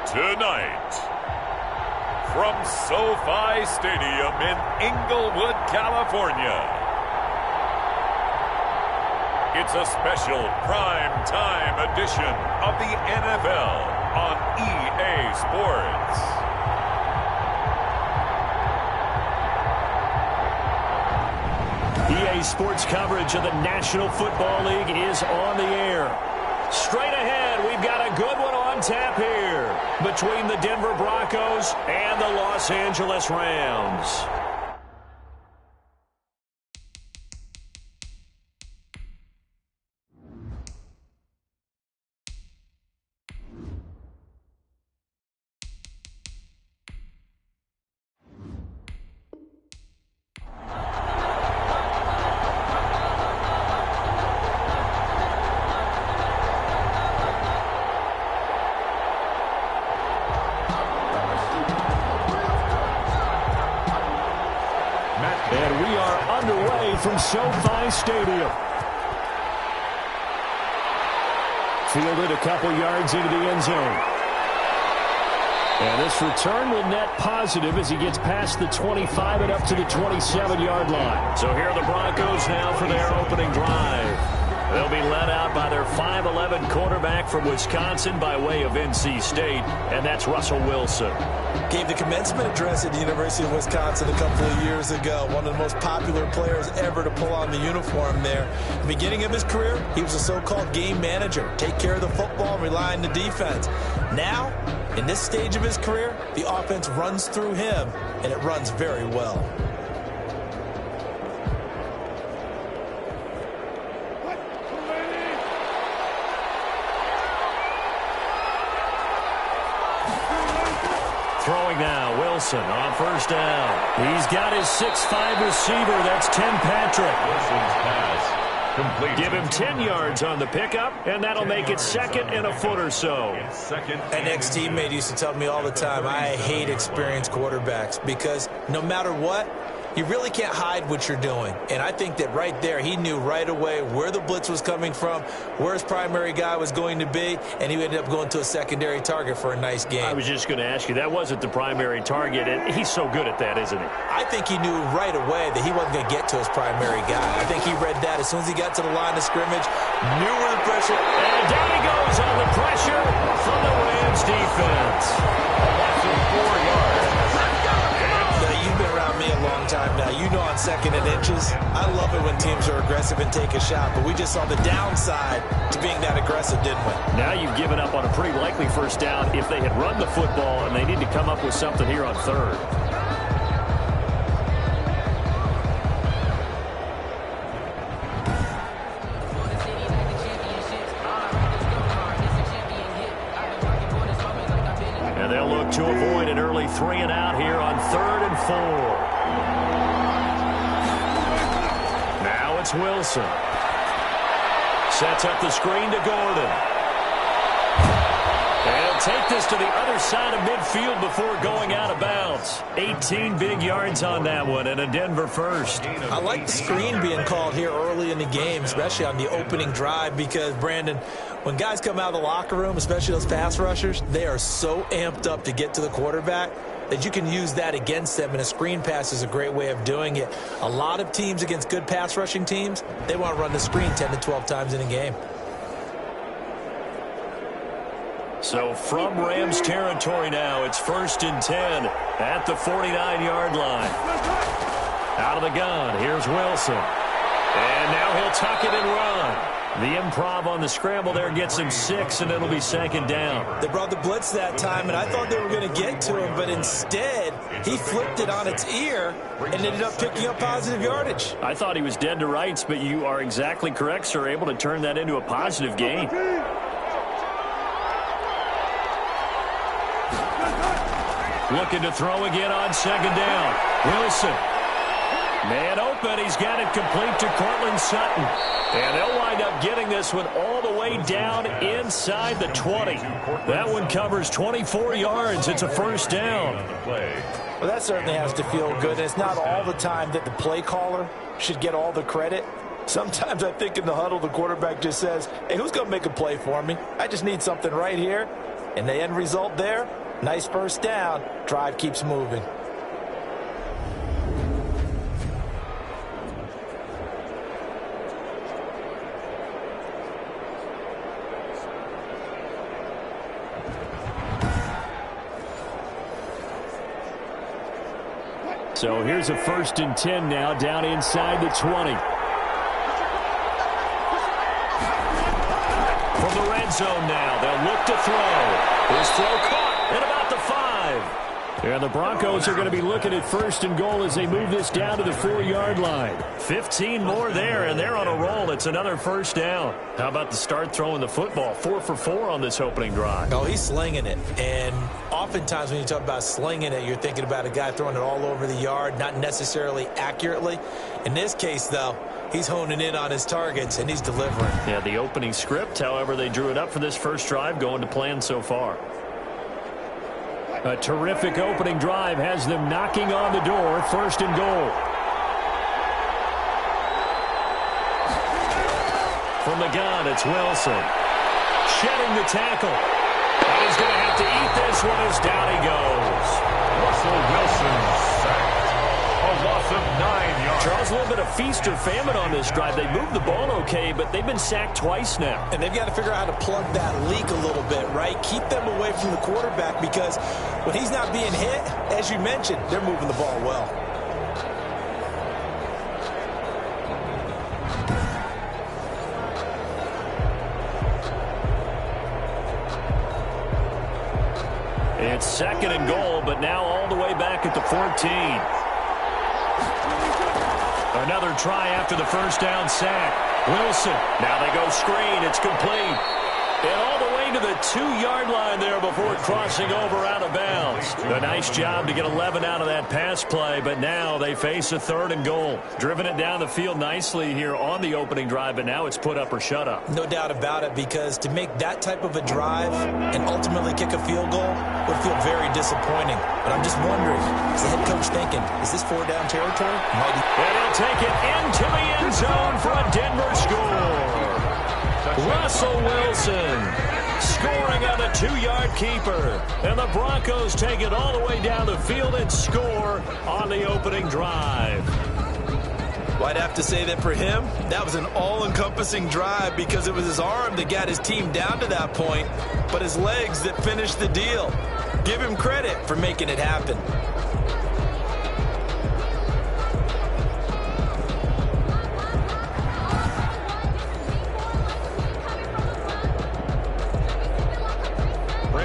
Tonight, from SoFi Stadium in Inglewood, California, it's a special prime time edition of the NFL on EA Sports. EA Sports coverage of the National Football League is on the air. Straight ahead, we've got a good one on tap here between the Denver Broncos and the Los Angeles Rams. And we are underway from SoFi Stadium. Fielded a couple yards into the end zone. And this return will net positive as he gets past the 25 and up to the 27-yard line. So here are the Broncos now for their opening drive. They'll be led out by their 5'11 quarterback from Wisconsin by way of NC State, and that's Russell Wilson. Gave the commencement address at the University of Wisconsin a couple of years ago. One of the most popular players ever to pull on the uniform there. At the beginning of his career, he was a so-called game manager. Take care of the football and rely on the defense. Now, in this stage of his career, the offense runs through him, and it runs very well. Throwing now, Wilson on first down. He's got his 6'5 receiver. That's Tim Patrick. Wilson's pass complete. Give him 10 yards on the pickup, and that'll make it second and a foot or so. An ex-teammate used to tell me all the time, I hate experienced quarterbacks because no matter what, you really can't hide what you're doing. And I think that right there, he knew right away where the blitz was coming from, where his primary guy was going to be, and he ended up going to a secondary target for a nice game. I was just going to ask you, that wasn't the primary target, and he's so good at that, isn't he? I think he knew right away that he wasn't going to get to his primary guy. I think he read that as soon as he got to the line of scrimmage, knew where the pressure. And down he goes on the pressure from the Rams defense. That's 4 yards. You've been around me a long time now. You know on second and inches, I love it when teams are aggressive and take a shot, but we just saw the downside to being that aggressive, didn't we? Now you've given up on a pretty likely first down if they had run the football, and they need to come up with something here on third. And they'll look to avoid an early 3 and out here on 3rd and 4. Now it's Wilson. Sets up the screen to Gordon. And he'll take this to the other side of midfield before going out of bounds. 18 big yards on that one and a Denver first. I like the screen being called here early in the game, especially on the opening drive, because, Brandon, when guys come out of the locker room, especially those pass rushers, they are so amped up to get to the quarterback that you can use that against them, and a screen pass is a great way of doing it. A lot of teams against good pass rushing teams, they want to run the screen 10 to 12 times in a game. So from Rams territory now, it's 1st and 10 at the 49-yard line. Out of the gun, here's Wilson. And now he'll tuck it and run. The improv on the scramble there gets him 6, and it'll be 2nd down. They brought the blitz that time, and I thought they were going to get to him, but instead he flipped it on its ear and ended up picking up positive yardage. I thought he was dead to rights, but you are exactly correct, sir, able to turn that into a positive gain. Looking to throw again on 2nd down. Wilson. Man open. He's got it complete to Cortland Sutton. And they'll wind up getting this one all the way down inside the 20. That one covers 24 yards. It's a 1st down. Well, that certainly has to feel good. It's not all the time that the play caller should get all the credit. Sometimes I think in the huddle, the quarterback just says, hey, who's going to make a play for me? I just need something right here. And the end result there, nice first down. Drive keeps moving. So here's a 1st and 10 now, down inside the 20. From the red zone now, they'll look to throw. His throw caught at about the 5. And the Broncos are going to be looking at 1st and goal as they move this down to the 4-yard line. 15 more there, and they're on a roll. It's another 1st down. How about the start throwing the football? 4 for 4 on this opening drive. Oh, he's slinging it. And oftentimes when you talk about slinging it, you're thinking about a guy throwing it all over the yard, not necessarily accurately. In this case, though, he's honing in on his targets, and he's delivering. Yeah, the opening script, however, they drew it up for this first drive, going to plan so far. A terrific opening drive has them knocking on the door. 1st and goal. From the gun, it's Wilson. Shedding the tackle. And he's going to have to eat this one as down he goes. Russell Wilson sacked. A loss of 9 yards. Charles, a little bit of feast or famine on this drive. They moved the ball okay, but they've been sacked twice now. And they've got to figure out how to plug that leak a little bit, right? Keep them away from the quarterback because when he's not being hit, as you mentioned, they're moving the ball well. It's 2nd and goal, but now all the way back at the 14. Another try after the 1st down sack. Wilson. Now they go screen. It's complete. And all the way to the 2-yard line there before crossing over out of bounds. A nice job to get 11 out of that pass play, but now they face a 3rd and goal. Driven it down the field nicely here on the opening drive, but now it's put up or shut up. No doubt about it, because to make that type of a drive and ultimately kick a field goal would feel very disappointing. But I'm just wondering, is the head coach thinking, is this 4-down territory? And he'll take it into the end zone for a Denver score. Russell Wilson scoring on the 2-yard keeper. And the Broncos take it all the way down the field and score on the opening drive. Well, I'd have to say that for him, that was an all-encompassing drive because it was his arm that got his team down to that point, but his legs that finished the deal. Give him credit for making it happen.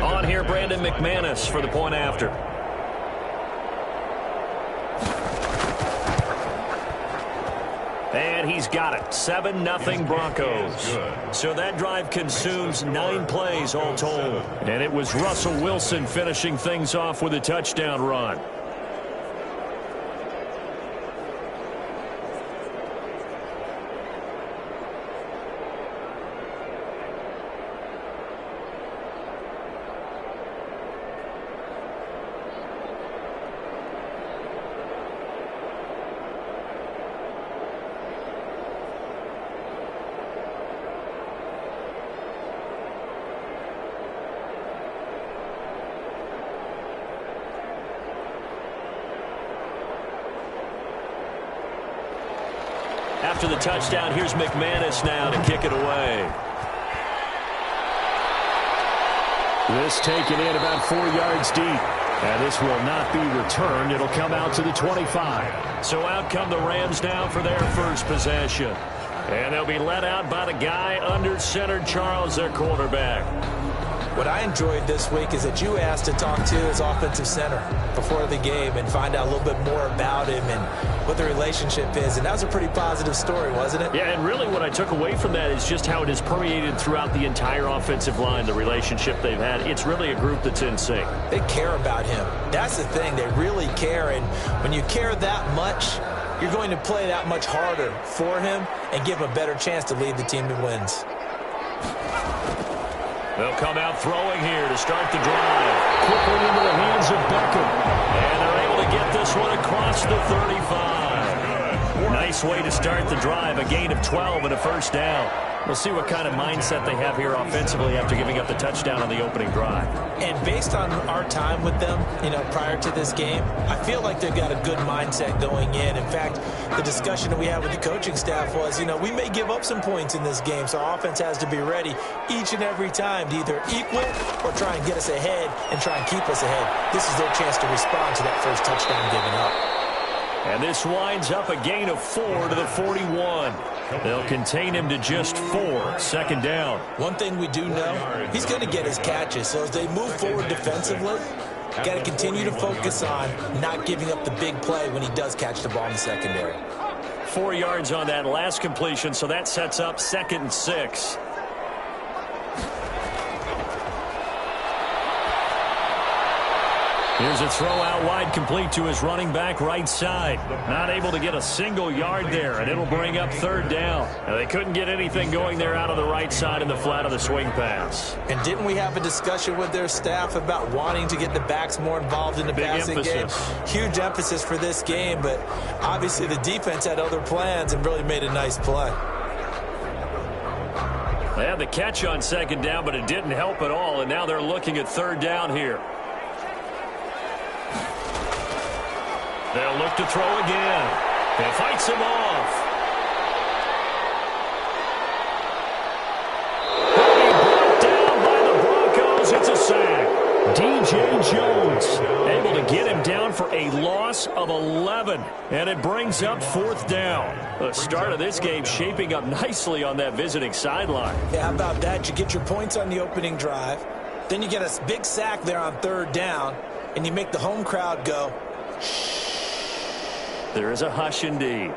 On here, Brandon McManus for the point after. And he's got it. 7-0 Broncos. So that drive consumes 9 plays all told. And it was Russell Wilson finishing things off with a touchdown run. After the touchdown, here's McManus now to kick it away. This taken in about 4 yards deep. And this will not be returned. It'll come out to the 25. So out come the Rams now for their first possession. And they'll be let out by the guy under center, Charles, their quarterback. What I enjoyed this week is that you asked to talk to his offensive center before the game and find out a little bit more about him and what the relationship is. And that was a pretty positive story, wasn't it? Yeah, and really what I took away from that is just how it has permeated throughout the entire offensive line, the relationship they've had. It's really a group that's in sync. They care about him. That's the thing. They really care. And when you care that much, you're going to play that much harder for him and give him a better chance to lead the team to wins. They'll come out throwing here to start the drive. Quickly into the hands of Beckham. And they're able to get this one across the 35. Nice way to start the drive. A gain of 12 and a first down. We'll see what kind of mindset they have here offensively after giving up the touchdown on the opening drive. And based on our time with them, prior to this game, I feel like they've got a good mindset going in. In fact, the discussion that we had with the coaching staff was, we may give up some points in this game, so our offense has to be ready each and every time to either equal or try and get us ahead and try and keep us ahead. This is their chance to respond to that first touchdown given up. And this winds up a gain of 4 to the 41. They'll contain him to just 4. Second down. One thing we do know, he's going to get his catches. So as they move forward defensively, got to continue to focus on not giving up the big play when he does catch the ball in the secondary. 4 yards on that last completion, so that sets up 2nd and 6. Here's a throw out wide, complete to his running back right side. Not able to get a single yard there, and it'll bring up 3rd down. Now, they couldn't get anything going there out of the right side in the flat of the swing pass. And didn't we have a discussion with their staff about wanting to get the backs more involved in the passing game? Huge emphasis for this game, but obviously the defense had other plans and really made a nice play. They had the catch on 2nd down, but it didn't help at all, and now they're looking at 3rd down here. They'll look to throw again. He fights him off. Brought down by the Broncos. It's a sack. DJ Jones able to get him down for a loss of 11. And it brings up 4th down. The start of this game shaping up nicely on that visiting sideline. Yeah, how about that? You get your points on the opening drive. Then you get a big sack there on 3rd down. And you make the home crowd go, shh. There is a hush indeed.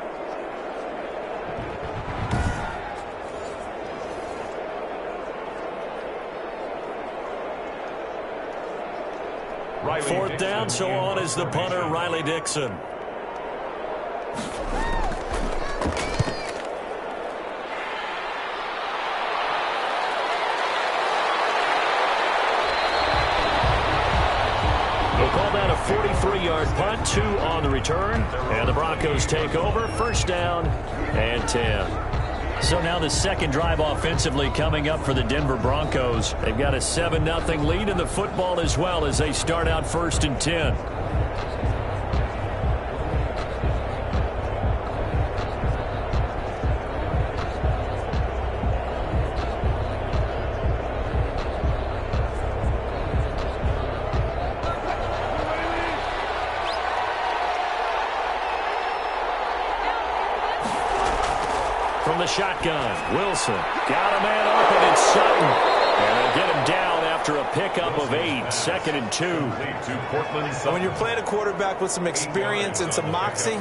Riley 4th down, so on is the punter, Riley Dixon. We'll call that a 43-yard punt, 2 on the return. And the Broncos take over, 1st down and 10. So now the second drive offensively coming up for the Denver Broncos. They've got a 7-0 lead in the football as well as they start out 1st and 10. From the shotgun, Wilson got a man open. It's Sutton. And they'll get him down after a pickup of 8. 2nd and 2. When you're playing a quarterback with some experience and some moxie,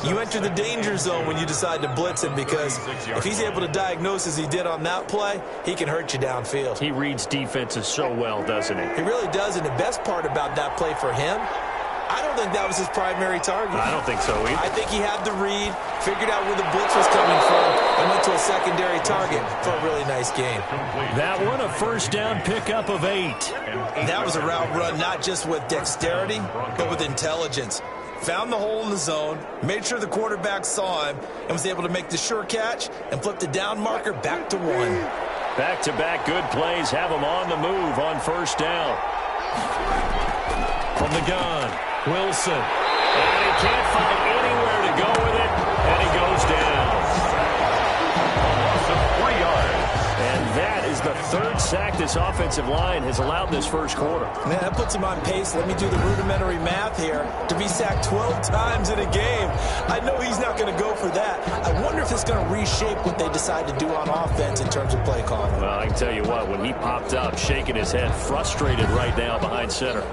you enter the danger zone when you decide to blitz him, because if he's able to diagnose as he did on that play, he can hurt you downfield. He reads defenses so well, doesn't he? He really does, and the best part about that play for him, I don't think that was his primary target. I don't think so either. I think he had the read, figured out where the blitz was coming from, and went to a secondary target for a really nice game. That one, a 1st down pickup of 8. That was a route run not just with dexterity, but with intelligence. Found the hole in the zone, made sure the quarterback saw him, and was able to make the sure catch and flip the down marker back to 1. Back-to-back good plays have him on the move on 1st down. From the gun, Wilson. And he can't find anywhere to go with it, and he goes down. A loss of 3 yards. And that is the 3rd sack this offensive line has allowed this first quarter. Man, that puts him on pace. Let me do the rudimentary math here. To be sacked 12 times in a game, I know he's not going to go for that. I wonder if it's going to reshape what they decide to do on offense in terms of play calling. Well, I can tell you what, when he popped up, shaking his head, frustrated right now behind center.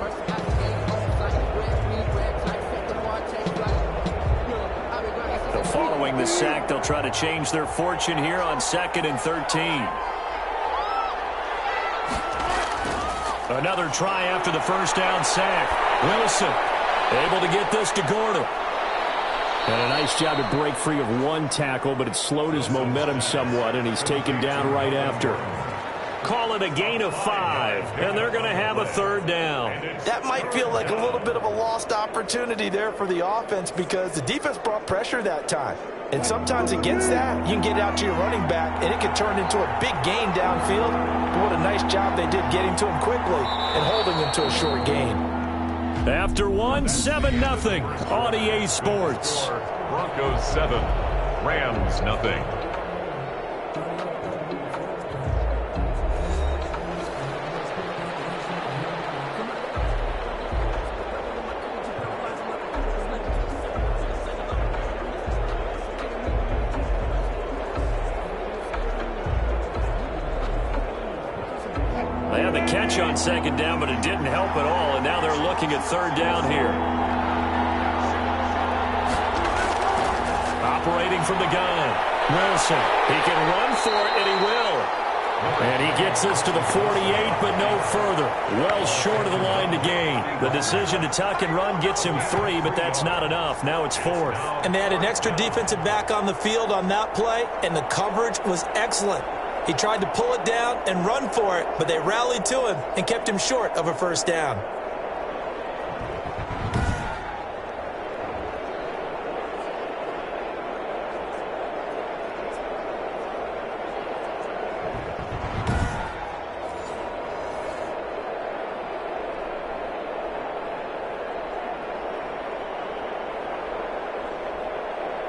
Following the sack, they'll try to change their fortune here on 2nd and 13. Another try after the 1st down sack. Wilson able to get this to Gordon. And a nice job to break free of 1 tackle, but it slowed his momentum somewhat, and he's taken down right after. Call it a gain of 5, and they're going to have a third down. That might feel like a little bit of a lost opportunity there for the offense because the defense brought pressure that time. And sometimes against that, you can get out to your running back, and it can turn into a big gain downfield. But what a nice job they did getting to him quickly and holding him to a short gain. After 7-0 on EA Sports. Broncos 7, Rams 0. They had the catch on second down, but it didn't help at all, and now they're looking at third down here. Operating from the gun, Wilson. He can run for it, and he will. And he gets this to the 48, but no further. Well short of the line to gain. The decision to tuck and run gets him 3, but that's not enough. Now it's 4th. And they had an extra defensive back on the field on that play, and the coverage was excellent. He tried to pull it down and run for it, but they rallied to him and kept him short of a first down.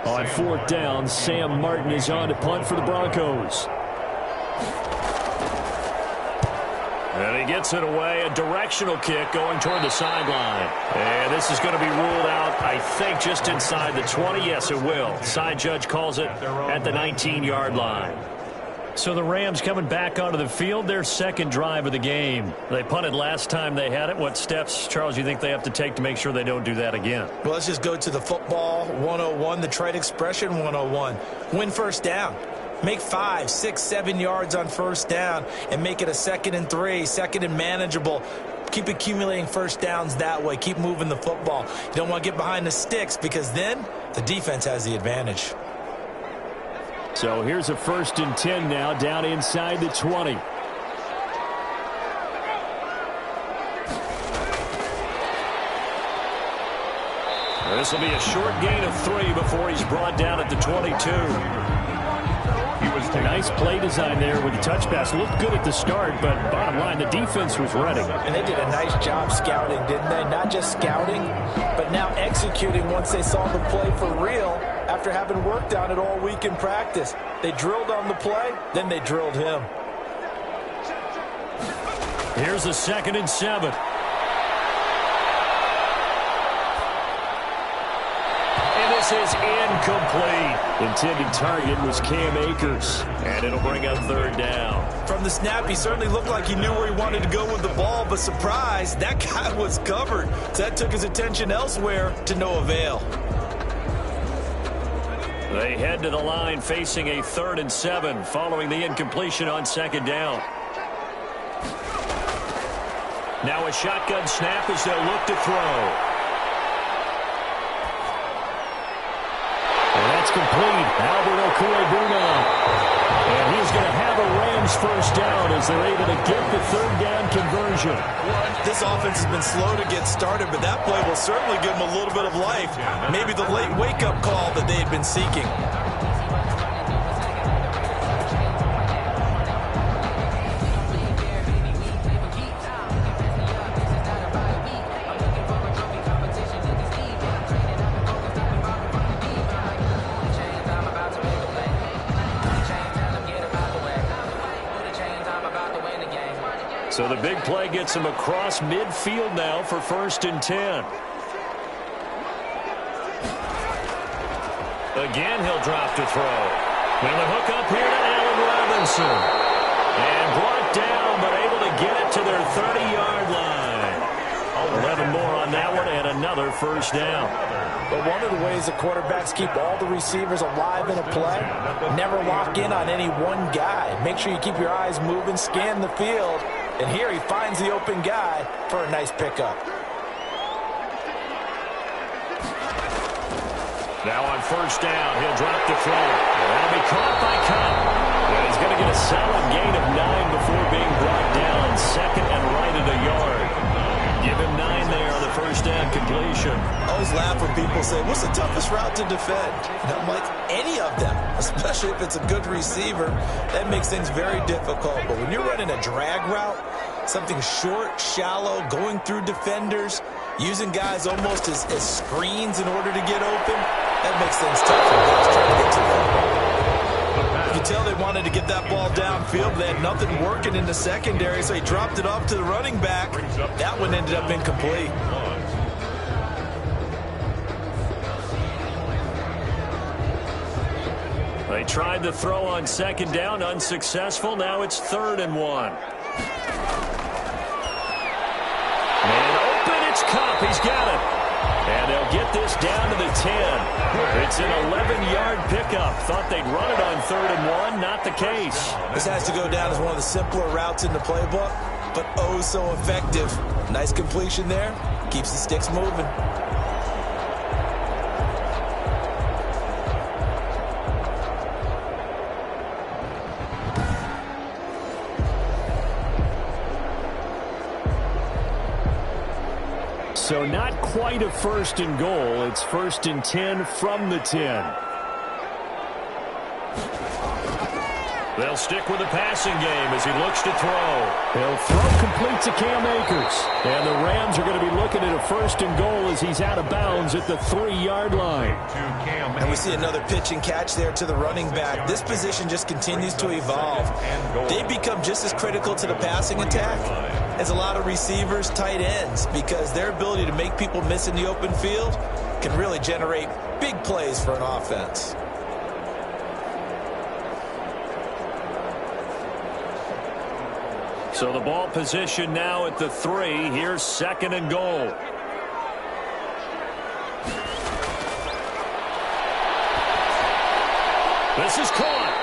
On 4th down, Sam Martin is on to punt for the Broncos. And he gets it away, a directional kick going toward the sideline. And this is going to be ruled out, I think, just inside the 20. Yes, it will. Side judge calls it at the 19-yard line. So the Rams coming back onto the field, their second drive of the game. They punted last time they had it. What steps, Charles, you think they have to take to make sure they don't do that again? Well, let's just go to the football 101, the trade expression 101. Win first down. Make 5, 6, 7 yards on first down and make it a 2nd and 3, 2nd and manageable. Keep accumulating first downs that way. Keep moving the football. You don't want to get behind the sticks because then the defense has the advantage. So here's a 1st and 10 now, down inside the 20. This will be a short gain of 3 before he's brought down at the 22. A nice play design there with the touch pass. Looked good at the start, but bottom line, the defense was ready. And they did a nice job scouting, didn't they? Not just scouting, but now executing once they saw the play for real after having worked on it all week in practice. They drilled on the play, then they drilled him. Here's a 2nd and 7. This is incomplete. Intended target was Cam Akers, and it'll bring up third down. From the snap, he certainly looked like he knew where he wanted to go with the ball, but surprise, that guy was covered. So that took his attention elsewhere to no avail. They head to the line facing a 3rd and 7 following the incompletion on 2nd down. Now a shotgun snap as they'll look to throw. That's complete. Albert Okwuegbunam. And he's going to have a Rams first down as they're able to get the 3rd down conversion. This offense has been slow to get started, but that play will certainly give them a little bit of life. Maybe the late wake-up call that they had been seeking. So the big play gets him across midfield now for 1st and 10. Again, he'll drop to throw. And the hook up here to Allen Robinson. And brought down, but able to get it to their 30-yard line. 11 more on that one, and another first down. But one of the ways the quarterbacks keep all the receivers alive in a play, never lock in on any one guy. Make sure you keep your eyes moving, scan the field. And here he finds the open guy for a nice pickup. Now on first down, he'll drop the throw. That'll be caught by Cobb. And he's going to get a solid gain of 9 before being brought down. Second and right at a yard. Give him 9 there on the first down completion. I always laugh when people say, what's the toughest route to defend? And I'm like, any of them, especially if it's a good receiver. That makes things very difficult. But when you're running a drag route, something short, shallow, going through defenders, using guys almost as screens in order to get open, that makes things tough for guys trying to get to them. You can tell they wanted to get that ball downfield. They had nothing working in the secondary, so he dropped it off to the running back. That one ended up incomplete. They tried to throw on second down, unsuccessful. Now it's 3rd and 1. Man open, it's Cup. He's got it. And they'll get this down to the 10. It's an 11-yard pickup. Thought they'd run it on 3rd and 1. Not the case. This has to go down as one of the simpler routes in the playbook, but oh so effective. Nice completion there. Keeps the sticks moving. So not quite a 1st and goal. It's 1st and 10 from the 10. They'll stick with the passing game as he looks to throw. He'll throw complete to Cam Akers. And the Rams are going to be looking at a 1st and goal as he's out of bounds at the 3-yard line. And we see another pitch and catch there to the running back. This position just continues to evolve. They become just as critical to the passing attack as a lot of receivers, tight ends, because their ability to make people miss in the open field can really generate big plays for an offense. So the ball position now at the 3. Here's 2nd and goal. This is caught.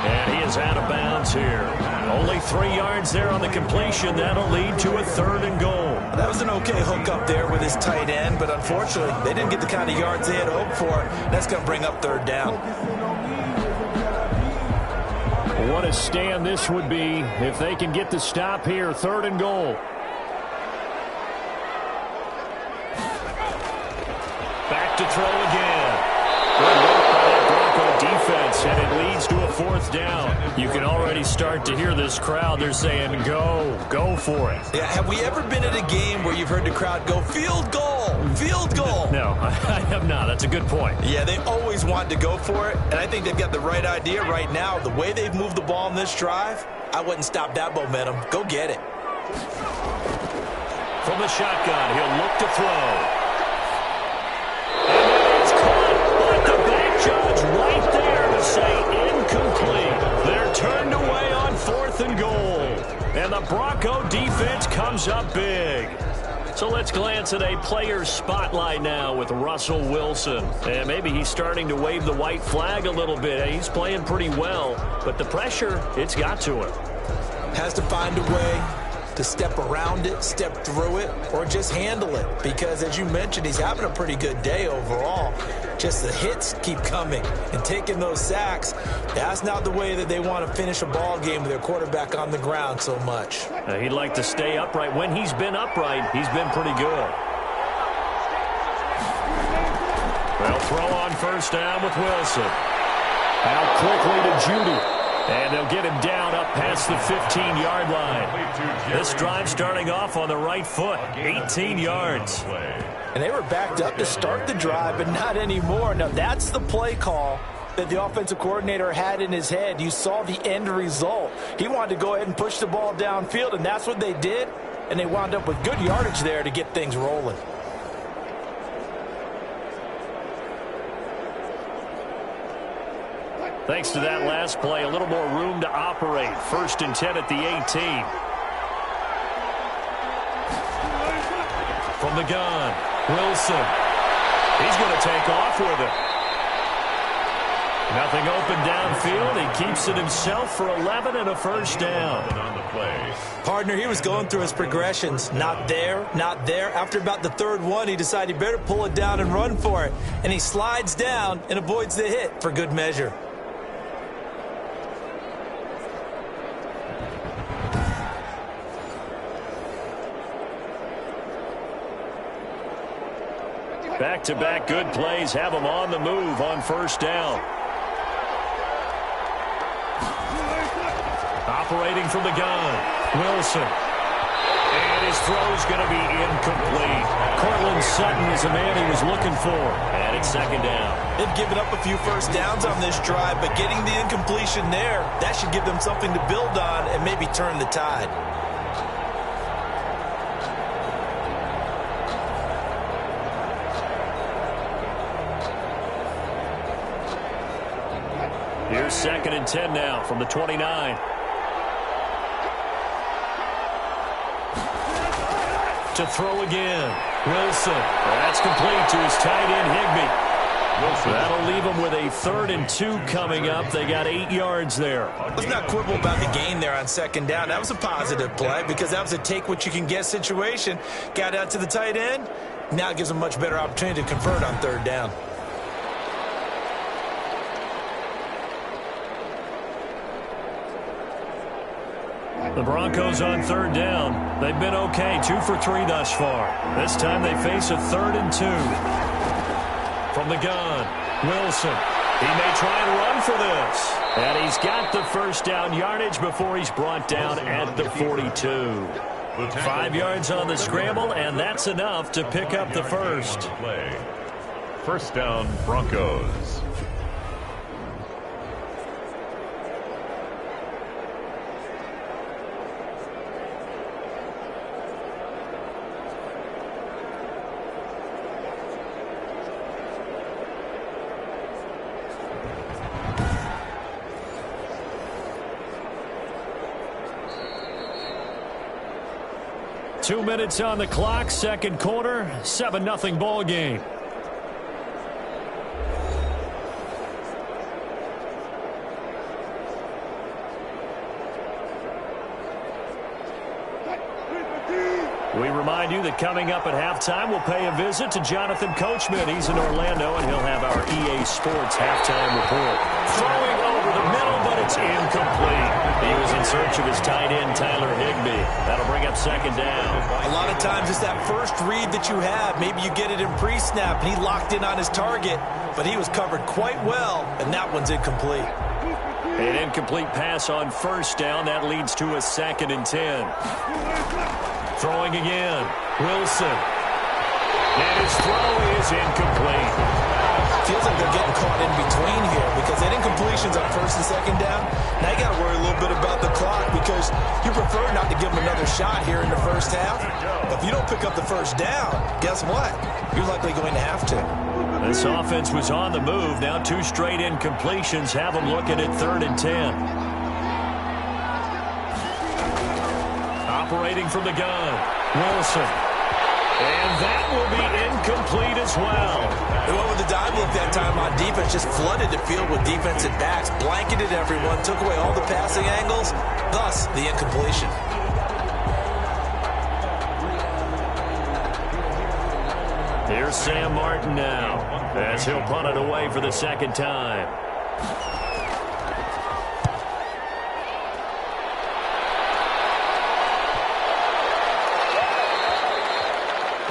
And he is out of bounds here. Only 3 yards there on the completion. That'll lead to a 3rd and goal. That was an okay hook up there with his tight end, but unfortunately, they didn't get the kind of yards they had hoped for. That's going to bring up 3rd down. What a stand this would be if they can get the stop here. 3rd and goal. Back to throw again. Good work by that Bronco defense, and it leads to a 4th down. You can already start to hear this crowd. They're saying, go for it. Yeah, have we ever been at a game where you've heard the crowd go, field goal, field goal? No, I have not. That's a good point. Yeah, they always wanted to go for it, and I think they've got the right idea right now. The way they've moved the ball in this drive, I wouldn't stop that momentum. Go get it. From the shotgun, he'll look to throw. And it's caught, but the back judge right there to say incomplete. They're turned away on 4th and goal. And the Bronco defense comes up big. So let's glance at a player's spotlight now with Russell Wilson. And maybe he's starting to wave the white flag a little bit. He's playing pretty well, but the pressure, it's got to him. Has to find a way to step around it, step through it, or just handle it. Because as you mentioned, he's having a pretty good day overall. Just the hits keep coming and taking those sacks. That's not the way that they want to finish a ball game with their quarterback on the ground so much. He'd like to stay upright. When he's been upright, he's been pretty good. They'll throw on 1st down with Wilson. Out quickly to Judy. And they'll get him down up past the 15-yard line. This drive starting off on the right foot, 18 yards. And they were backed up to start the drive, but not anymore. Now, that's the play call that the offensive coordinator had in his head. You saw the end result. He wanted to go ahead and push the ball downfield, and that's what they did. And they wound up with good yardage there to get things rolling. Thanks to that last play, a little more room to operate. 1st and 10 at the 18. From the gun, Wilson. He's going to take off with it. Nothing open downfield. He keeps it himself for 11 and a 1st down. Partner, he was going through his progressions. Not there, not there. After about the 3rd one, he decided he better pull it down and run for it. And he slides down and avoids the hit for good measure. Back-to-back good plays have them on the move on first down. Operating from the gun, Wilson. And his throw's going to be incomplete. Cortland Sutton is the man he was looking for. And it's second down. They've given up a few first downs on this drive, but getting the incompletion there, that should give them something to build on and maybe turn the tide. Here's 2nd and 10 now from the 29. To throw again. Wilson. That's complete to his tight end, Higbee. That'll leave them with a 3rd and 2 coming up. They got 8 yards there. Let's not quibble about the gain there on second down. That was a positive play because that was a take-what-you-can-get situation. Got out to the tight end. Now it gives them a much better opportunity to convert on 3rd down. The Broncos on 3rd down. They've been okay, 2 for 3 thus far. This time they face a 3rd and 2. From the gun, Wilson. He may try and run for this. And he's got the first down yardage before he's brought down at the 42. 5 yards on the scramble, and that's enough to pick up the first. First down, Broncos. Two minutes on the clock, second quarter, 7-0 ball game. We remind you that coming up at halftime, we'll pay a visit to Jonathan Coachman. He's in Orlando, and he'll have our EA Sports halftime report. Throwing over the middle, but it's incomplete. He was in search of his tight end, Tyler Higbee. That'll bring up second down. A lot of times it's that first read that you have. Maybe you get it in pre-snap, and he locked in on his target, but he was covered quite well, and that one's incomplete. An incomplete pass on first down. That leads to a 2nd and 10. Throwing again, Wilson. And his throw is incomplete. Feels like they're getting caught in between here because that incompletion's on 1st and 2nd down. Now you got to worry a little bit about the clock because you prefer not to give them another shot here in the first half. But if you don't pick up the first down, guess what? You're likely going to have to. This offense was on the move. Now 2 straight incompletions have them looking at 3rd and 10. Operating from the gun, Wilson. And that will be incomplete as well. They went with the dive look that time on defense, just flooded the field with defensive backs, blanketed everyone, took away all the passing angles, thus the incompletion. Here's Sam Martin now, as he'll punt it away for the 2nd time.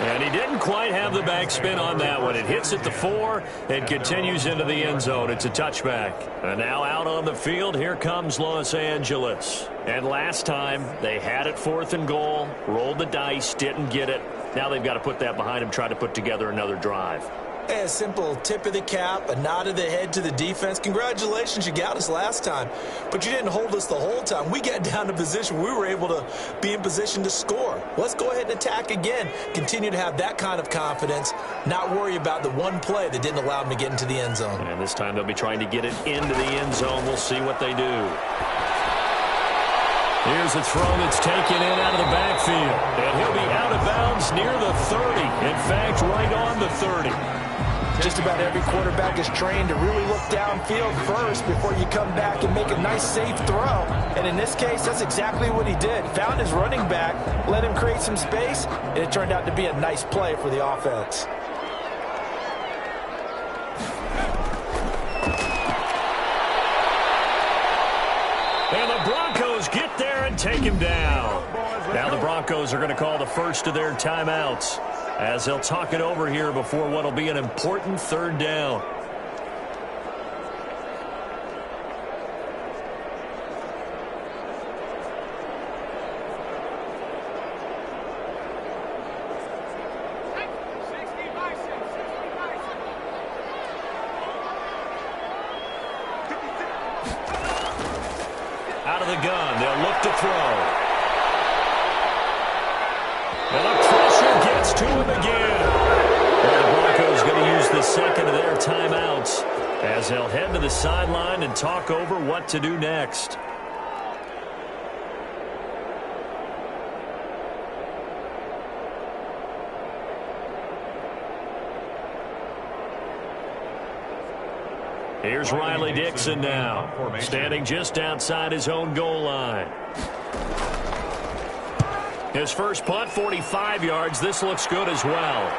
And he didn't quite have the backspin on that one. It hits at the 4 and continues into the end zone. It's a touchback. And now out on the field, here comes Los Angeles. And last time, they had it 4th and goal, rolled the dice, didn't get it. Now they've got to put that behind them, try to put together another drive. A simple tip of the cap, a nod of the head to the defense. Congratulations, you got us last time. But you didn't hold us the whole time. We got down to position. We were able to be in position to score. Let's go ahead and attack again. Continue to have that kind of confidence. Not worry about the one play that didn't allow them to get into the end zone. And this time they'll be trying to get it into the end zone. We'll see what they do. Here's a throw that's taken in out of the backfield. And he'll be out of bounds near the 30. In fact, right on the 30. Just about every quarterback is trained to really look downfield first before you come back and make a nice, safe throw. And in this case, that's exactly what he did. Found his running back, let him create some space, and it turned out to be a nice play for the offense. And the Broncos get there and take him down. Now the Broncos are going to call the first of their timeouts. as they'll talk it over here before what will be an important third down. Out of the gun, they'll look to throw. And the pressure gets to him again. Well, the Broncos going to use the second of their timeouts as they'll head to the sideline and talk over what to do next. Here's Riley Dixon now, standing just outside his own goal line. His first punt, 45 yards. This looks good as well.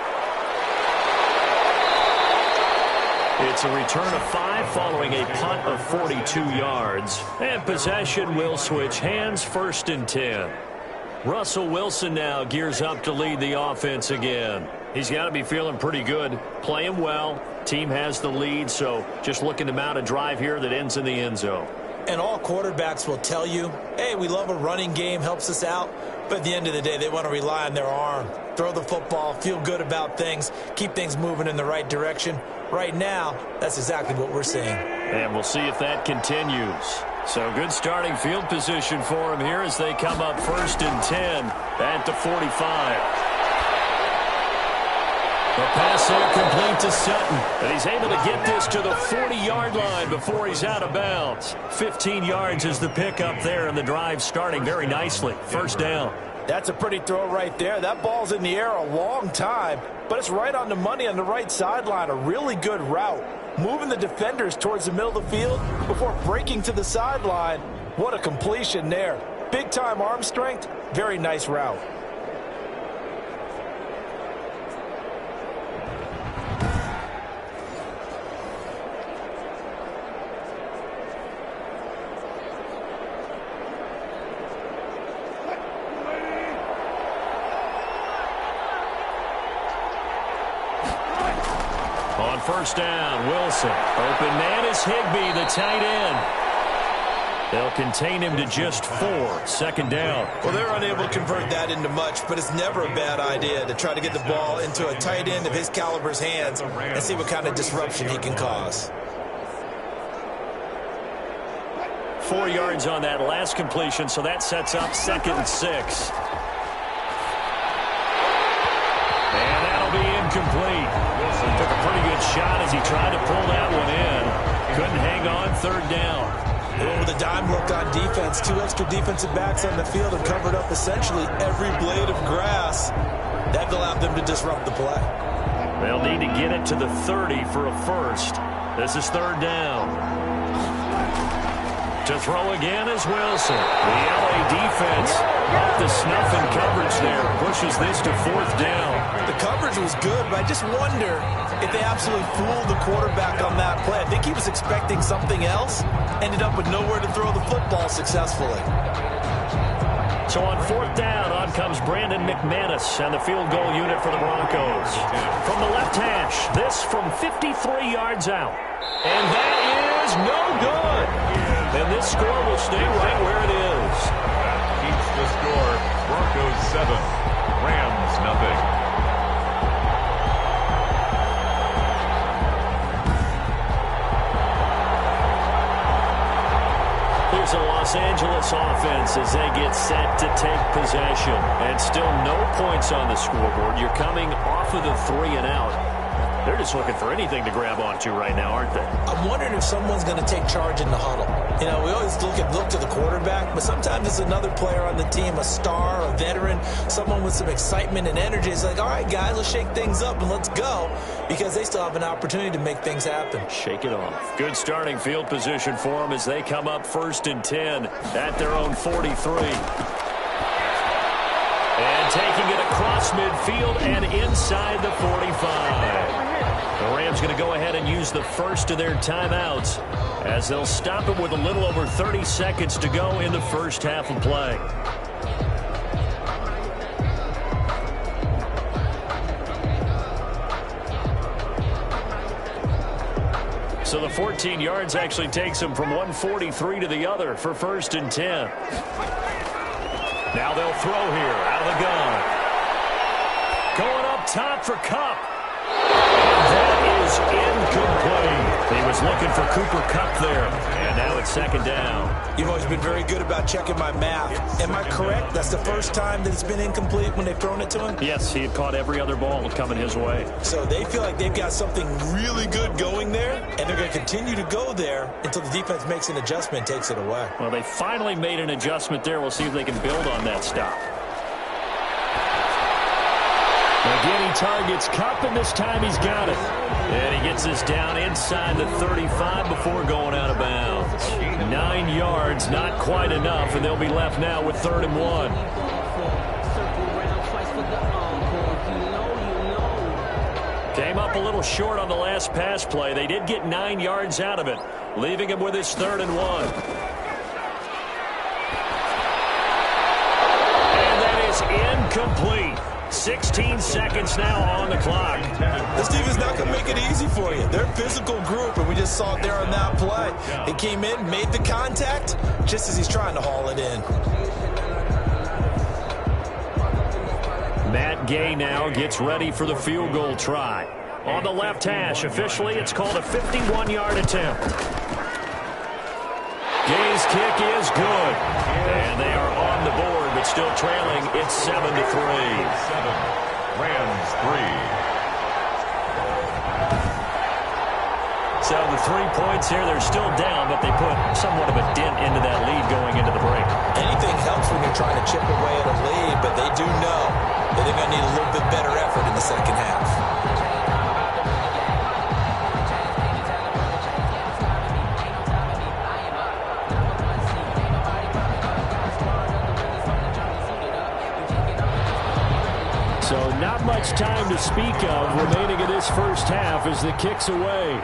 It's a return of 5 following a punt of 42 yards. And possession will switch hands, 1st and 10. Russell Wilson now gears up to lead the offense again. He's got to be feeling pretty good, playing well. Team has the lead, so just looking to mount a drive here that ends in the end zone. And all quarterbacks will tell you, hey, we love a running game, helps us out. But at the end of the day, they want to rely on their arm. Throw the football, feel good about things, keep things moving in the right direction. Right now, that's exactly what we're seeing. And we'll see if that continues. So good starting field position for him here as they come up 1st and 10 at the 45. The pass there complete to Sutton. And he's able to get this to the 40-yard line before he's out of bounds. 15 yards is the pickup there, and the drive starting very nicely. 1st down. That's a pretty throw right there. That ball's in the air a long time, but it's right on the money on the right sideline. A really good route. Moving the defenders towards the middle of the field before breaking to the sideline. What a completion there. Big-time arm strength. Very nice route. On 1st down, Wilson. Open man is Higbee, the tight end. They'll contain him to just 4. 2nd down. Well, they're unable to convert that into much, but it's never a bad idea to try to get the ball into a tight end of his caliber's hands and see what kind of disruption he can cause. 4 yards on that last completion, so that sets up 2nd and 6. And that'll be incomplete. Wilson took a pretty good shot as he tried to pull that one in. Couldn't hang on. 3rd down. With a dime look on defense, 2 extra defensive backs on the field and covered up essentially every blade of grass. That allowed them to disrupt the play. They'll need to get it to the 30 for a first. This is 3rd down. To throw again is Wilson. The LA defense off the snuff in coverage there. Pushes this to 4th down. The coverage was good, but I just wonder if they absolutely fooled the quarterback on that play. I think he was expecting something else. Ended up with nowhere to throw the football successfully. So on 4th down, on comes Brandon McManus and the field goal unit for the Broncos. From the left hash, this from 53 yards out. And that is no good. And this score will stay right where it is. That keeps the score. Broncos 7, Rams nothing. Here's the Los Angeles offense as they get set to take possession. And still no points on the scoreboard. You're coming off of the 3 and out. They're just looking for anything to grab onto right now, aren't they? I'm wondering if someone's going to take charge in the huddle. You know, we always look to the quarterback, but sometimes it's another player on the team, a star, a veteran, someone with some excitement and energy. It's like, all right, guys, let's shake things up and let's go, because they still have an opportunity to make things happen. Shake it off. Good starting field position for them as they come up 1st and 10 at their own 43. And taking it across midfield and inside the 45. The Rams going to go ahead and use the first of their timeouts as they'll stop it with a little over 30 seconds to go in the first half of play. So the 14 yards actually takes him from 143 to the other for 1st and 10. Now they'll throw here out of the gun. Going up top for Kupp. And that is incomplete. He was looking for Cooper Kupp there. And now it's 2nd down. You've always been very good about checking my math. Am I correct? That's the first time that it's been incomplete when they've thrown it to him? Yes, he had caught every other ball coming his way. So they feel like they've got something really good going there, and they're going to continue to go there until the defense makes an adjustment and takes it away. Well, they finally made an adjustment there. We'll see if they can build on that stop. Again, he targets Kupp, and this time he's got it. And he gets this down inside the 35 before going out of bounds. 9 yards, not quite enough, and they'll be left now with 3rd and 1. Came up a little short on the last pass play. They did get 9 yards out of it, leaving him with his 3rd and 1. And that is incomplete. 16 seconds now on the clock. This defense not going to make it easy for you. They're a physical group, and we just saw it there on that play. He came in, made the contact, just as he's trying to haul it in. Matt Gay now gets ready for the field goal try. On the left hash, officially, it's called a 51-yard attempt. Gay's kick is good. And they are on the board, but still trailing. It's 7-3. 7. Rams 3. So the 3 points here, they're still down, but they put somewhat of a dent into that lead going into the break. Anything helps when you're trying to chip away at a lead, but they do know that they're going to need a little bit better effort in the second half. So not much time to speak of remaining in this first half as the kick's away.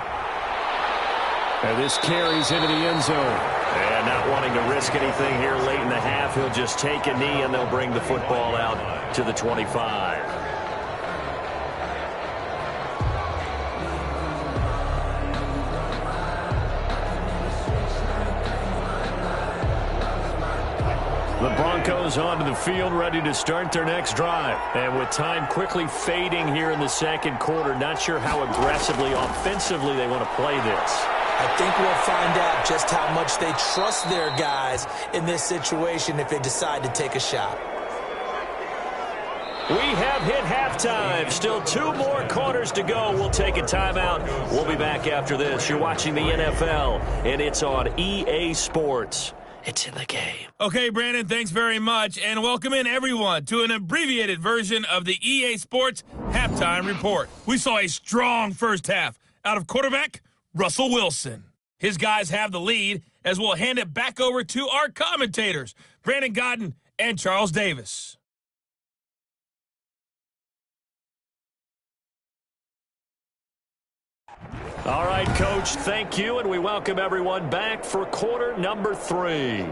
And this carries into the end zone. And not wanting to risk anything here late in the half, he'll just take a knee and they'll bring the football out to the 25. The Broncos onto the field, ready to start their next drive. And with time quickly fading here in the second quarter, not sure how aggressively, offensively they want to play this. I think we'll find out just how much they trust their guys in this situation if they decide to take a shot. We have hit halftime. Still 2 more quarters to go. We'll take a timeout. We'll be back after this. You're watching the NFL, and it's on EA Sports. It's in the game. Okay, Brandon, thanks very much, and welcome in everyone to an abbreviated version of the EA Sports Halftime Report. We saw a strong first half out of quarterback Russell Wilson. His guys have the lead as we'll hand it back over to our commentators, Brandon Godden and Charles Davis. All right, Coach, thank you, and we welcome everyone back for quarter number 3.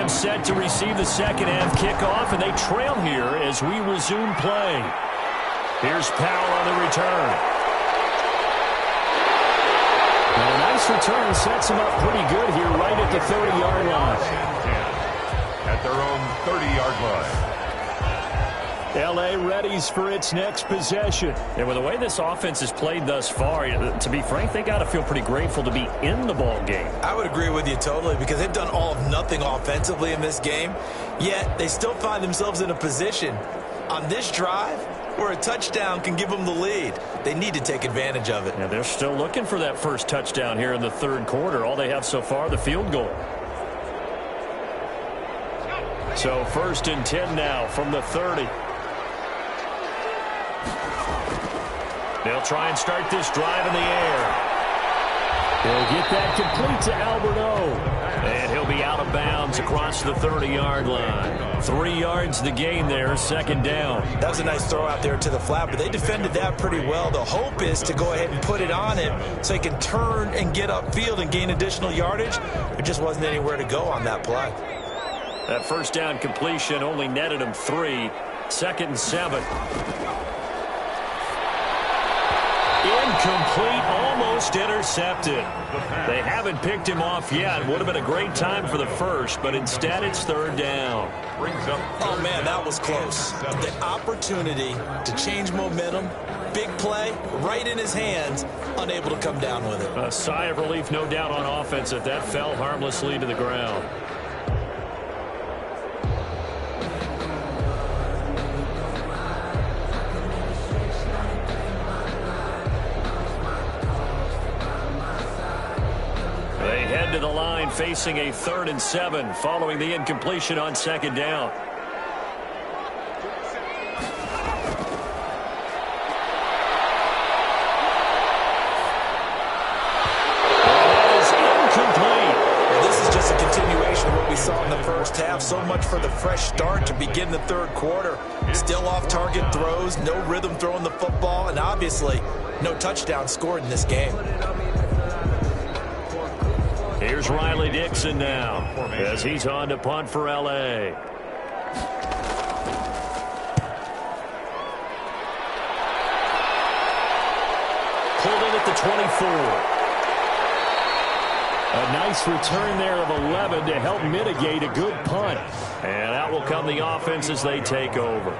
Set to receive the second half kickoff, and they trail here as we resume play. Here's Powell on the return. And a nice return sets them up pretty good here right at the 30-yard line. At their own 30-yard line. L.A. readies for its next possession. And with the way this offense has played thus far, to be frank, they got to feel pretty grateful to be in the ball game. I would agree with you totally because they've done all of nothing offensively in this game, yet they still find themselves in a position on this drive where a touchdown can give them the lead. They need to take advantage of it. Yeah, they're still looking for that first touchdown here in the third quarter. All they have so far, the field goal. So 1st and 10 now from the 30. They'll try and start this drive in the air. He'll get that complete to Alberto. And he'll be out of bounds across the 30-yard line. 3 yards the gain there, 2nd down. That was a nice throw out there to the flat, but they defended that pretty well. The hope is to go ahead and put it on him so he can turn and get upfield and gain additional yardage. There just wasn't anywhere to go on that play. That 1st down completion only netted him 3. 2nd and 7. Incomplete, almost intercepted. They haven't picked him off yet. Would have been a great time for the first, but instead it's 3rd down. Oh, man, that was close. The opportunity to change momentum, big play, right in his hands, unable to come down with it. A sigh of relief, no doubt, on offense that fell harmlessly to the ground. To the line facing a 3rd and 7 following the incompletion on 2nd down. That is incomplete. Well, this is just a continuation of what we saw in the first half. So much for the fresh start to begin the third quarter. Still off target throws, no rhythm throwing the football, and obviously no touchdown scored in this game. Here's Riley Dixon now as he's on to punt for L.A. Pulled in at the 24. A nice return there of 11 to help mitigate a good punt. And out will come the offense as they take over.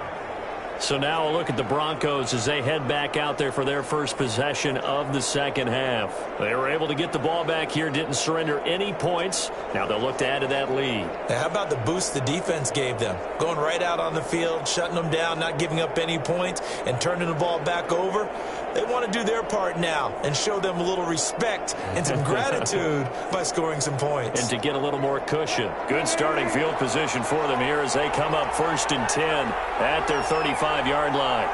So now a look at the Broncos as they head back out there for their first possession of the second half. They were able to get the ball back here, didn't surrender any points. Now they'll look to add to that lead. Now, how about the boost the defense gave them? Going right out on the field, shutting them down, not giving up any points, and turning the ball back over. They want to do their part now and show them a little respect and some gratitude by scoring some points. And to get a little more cushion. Good starting field position for them here as they come up 1st and 10 at their 35-yard line.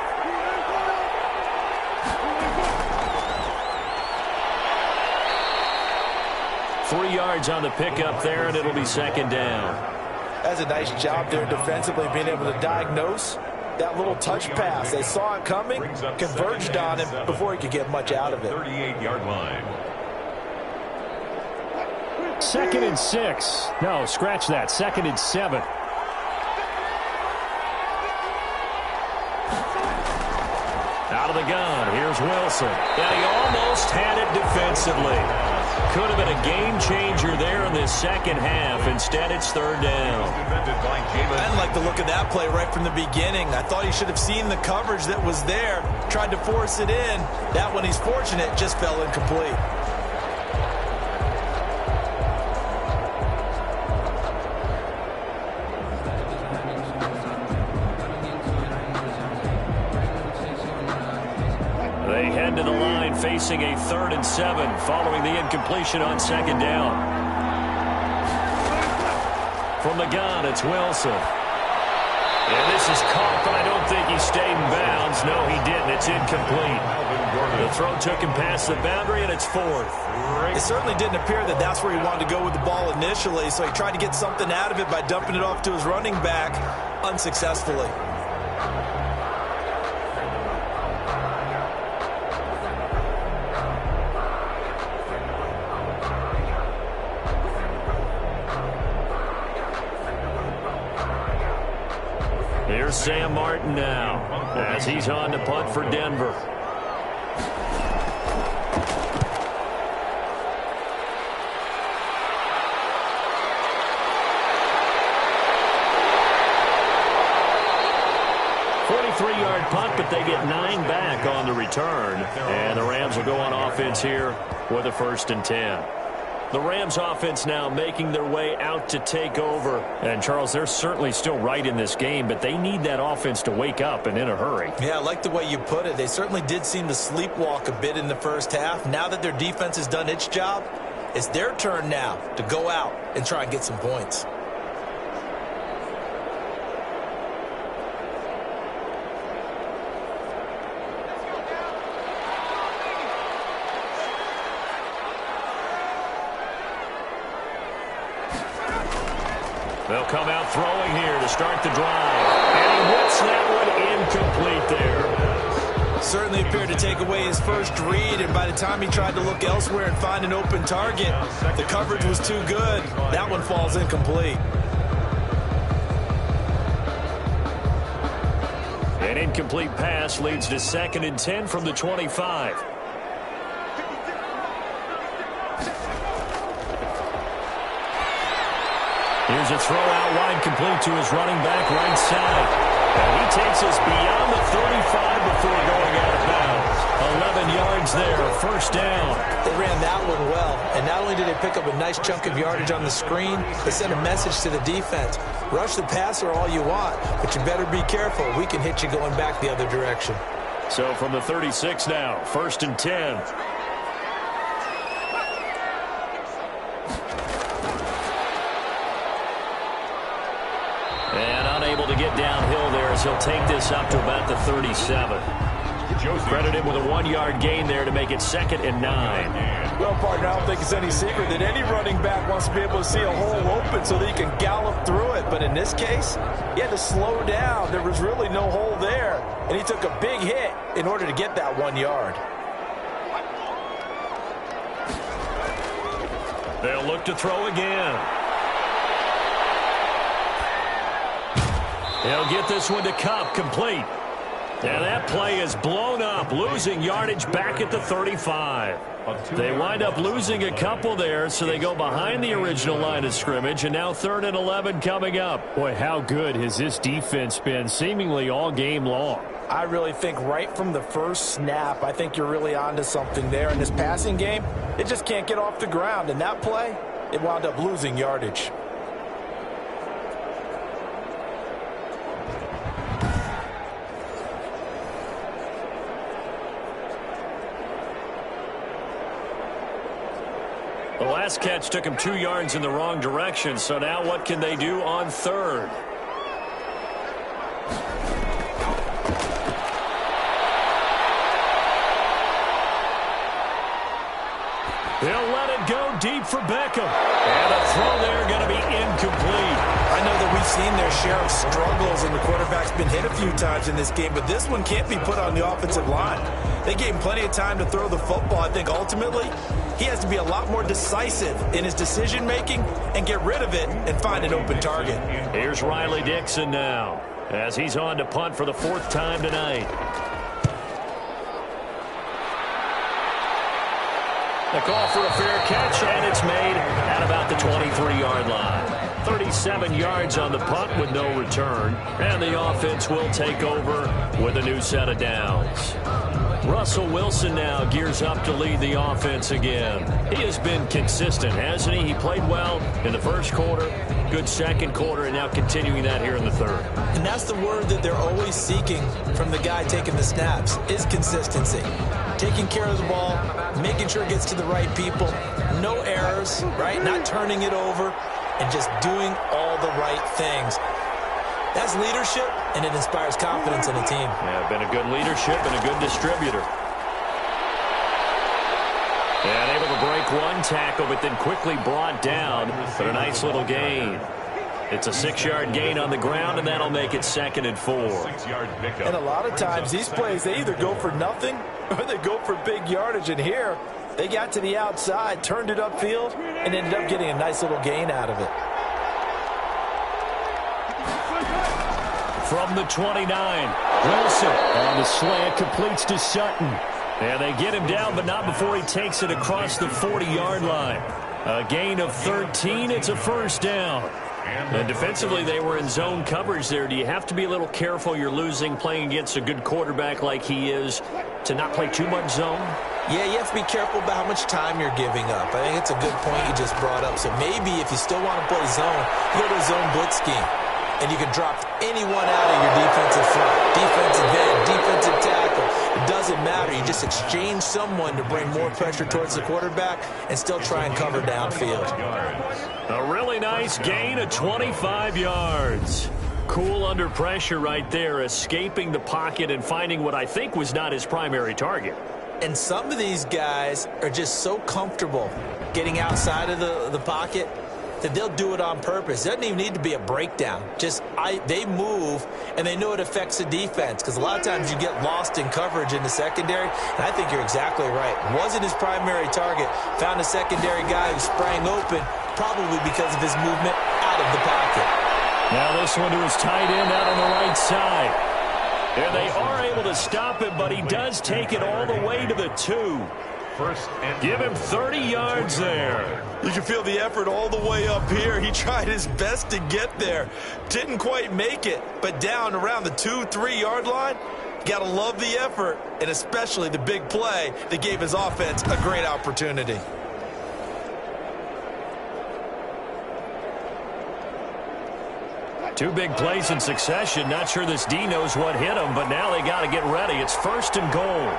Three yards on the pickup there, and it'll be 2nd down. That's a nice job there defensively, being able to diagnose that little touch pass. They saw it coming, converged on him before he could get much out of it. 38-yard line. 2nd and 6. No, scratch that. 2nd and 7. Out of the gun. Here's Wilson. And he almost had it defensively. Could have been a game changer there in this second half. Instead, it's 3rd down. I didn't like the look of that play right from the beginning. I thought he should have seen the coverage that was there, tried to force it in. That one, he's fortunate, just fell incomplete. They head to the line facing a 3rd and 7 following the incompletion on 2nd down. From the gun, it's Wilson. And this is caught, but I don't think he stayed in bounds. No, he didn't. It's incomplete. The throw took him past the boundary, and it's 4th. It certainly didn't appear that that's where he wanted to go with the ball initially, so he tried to get something out of it by dumping it off to his running back unsuccessfully. Here's Sam Martin now as he's on to punt for Denver. Three-yard punt, but they get 9 back on the return. And the Rams will go on offense here with a 1st and 10. The Rams offense now making their way out to take over. And, Charles, they're certainly still right in this game, but they need that offense to wake up and in a hurry. Yeah, I like the way you put it. They certainly did seem to sleepwalk a bit in the first half. Now that their defense has done its job, it's their turn now to go out and try and get some points. They'll come out throwing here to start the drive. And he whips that one incomplete there. Certainly appeared to take away his first read, and by the time he tried to look elsewhere and find an open target, the coverage was too good. That one falls incomplete. An incomplete pass leads to 2nd and 10 from the 25. Here's a throw out wide, complete to his running back right side. And he takes us beyond the 35 before going out of bounds. 11 yards there, first down. They ran that one well, and not only did they pick up a nice chunk of yardage on the screen, they sent a message to the defense. Rush the passer all you want, but you better be careful. We can hit you going back the other direction. So from the 36 now, 1st and 10. Able to get downhill there as he'll take this up to about the 37. Credit him with a 1-yard gain there to make it 2nd and 9. Well, partner, I don't think it's any secret that any running back wants to be able to see a hole open so that he can gallop through it. But in this case, he had to slow down. There was really no hole there, and he took a big hit in order to get that 1 yard. They'll look to throw again. They'll get this one to Cup, complete. And that play is blown up, losing yardage back at the 35. They wind up losing a couple there, so they go behind the original line of scrimmage, and now 3rd and 11 coming up. Boy, how good has this defense been seemingly all game long? I really think right from the first snap, I think you're really onto something there. In this passing game, it just can't get off the ground. And that play, it wound up losing yardage. The last catch took him 2 yards in the wrong direction, so now what can they do on 3rd? They'll let it go deep for Beckham. And a throw there going to be incomplete. I know that we've seen their share of struggles, and the quarterback's been hit a few times in this game, but this one can't be put on the offensive line. They gave him plenty of time to throw the football. I think ultimately he has to be a lot more decisive in his decision-making and get rid of it and find an open target. Here's Riley Dixon now as he's on to punt for the 4th time tonight. The call for a fair catch, and it's made at about the 23-yard line. 37 yards on the punt with no return, and the offense will take over with a new set of downs. Russell Wilson now gears up to lead the offense again. He has been consistent, hasn't he? He played well in the first quarter, good second quarter, and now continuing that here in the 3rd. And that's the word that they're always seeking from the guy taking the snaps, is consistency. Taking care of the ball, making sure it gets to the right people, no errors, right? Not turning it over, and just doing all the right things. That's leadership, and it inspires confidence in a team. Yeah, been a good leadership and a good distributor. And able to break one tackle, but then quickly brought down for a nice little gain. It's a 6-yard gain on the ground, and that'll make it 2nd and 4. And a lot of times, these plays, they either go for nothing or they go for big yardage. And here, they got to the outside, turned it upfield, and ended up getting a nice little gain out of it. From the 29, Wilson on the slant, completes to Sutton. And they get him down, but not before he takes it across the 40-yard line. A gain of 13. It's a first down. And defensively, they were in zone coverage there. Do you have to be a little careful? You're losing, playing against a good quarterback like he is, to not play too much zone? Yeah, you have to be careful about how much time you're giving up. I think it's a good point you just brought up. So maybe if you still want to play zone, you go to a zone blitz scheme. And you can drop anyone out of your defensive front, defensive end, defensive tackle. It doesn't matter. You just exchange someone to bring more pressure towards the quarterback and still try and cover downfield. A really nice gain of 25 yards. Cool under pressure right there, escaping the pocket and finding what I think was not his primary target. And some of these guys are just so comfortable getting outside of the pocket that they'll do it on purpose. It doesn't even need to be a breakdown. They move, and they know it affects the defense, because a lot of times you get lost in coverage in the secondary, and I think you're exactly right. Wasn't his primary target. Found a secondary guy who sprang open, probably because of his movement out of the pocket. Now this one to his tight end out on the right side. And they are able to stop him, but he does take it all the way to the 2. Give him 30 yards there. You can feel the effort all the way up here. He tried his best to get there. Didn't quite make it, but down around the 2-3 yard line, got to love the effort, and especially the big play that gave his offense a great opportunity. Two big plays in succession. Not sure this D knows what hit him, but now they got to get ready. It's 1st and goal.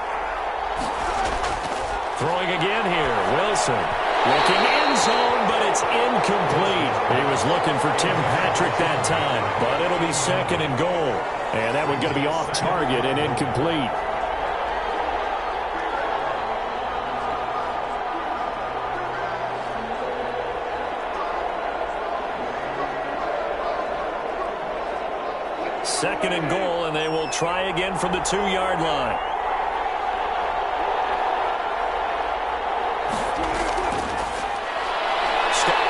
Throwing again here, Wilson. Looking in zone, but it's incomplete. He was looking for Tim Patrick that time, but it'll be 2nd and goal. And that one going to be off target and incomplete. Second and goal, and they will try again from the 2-yard line.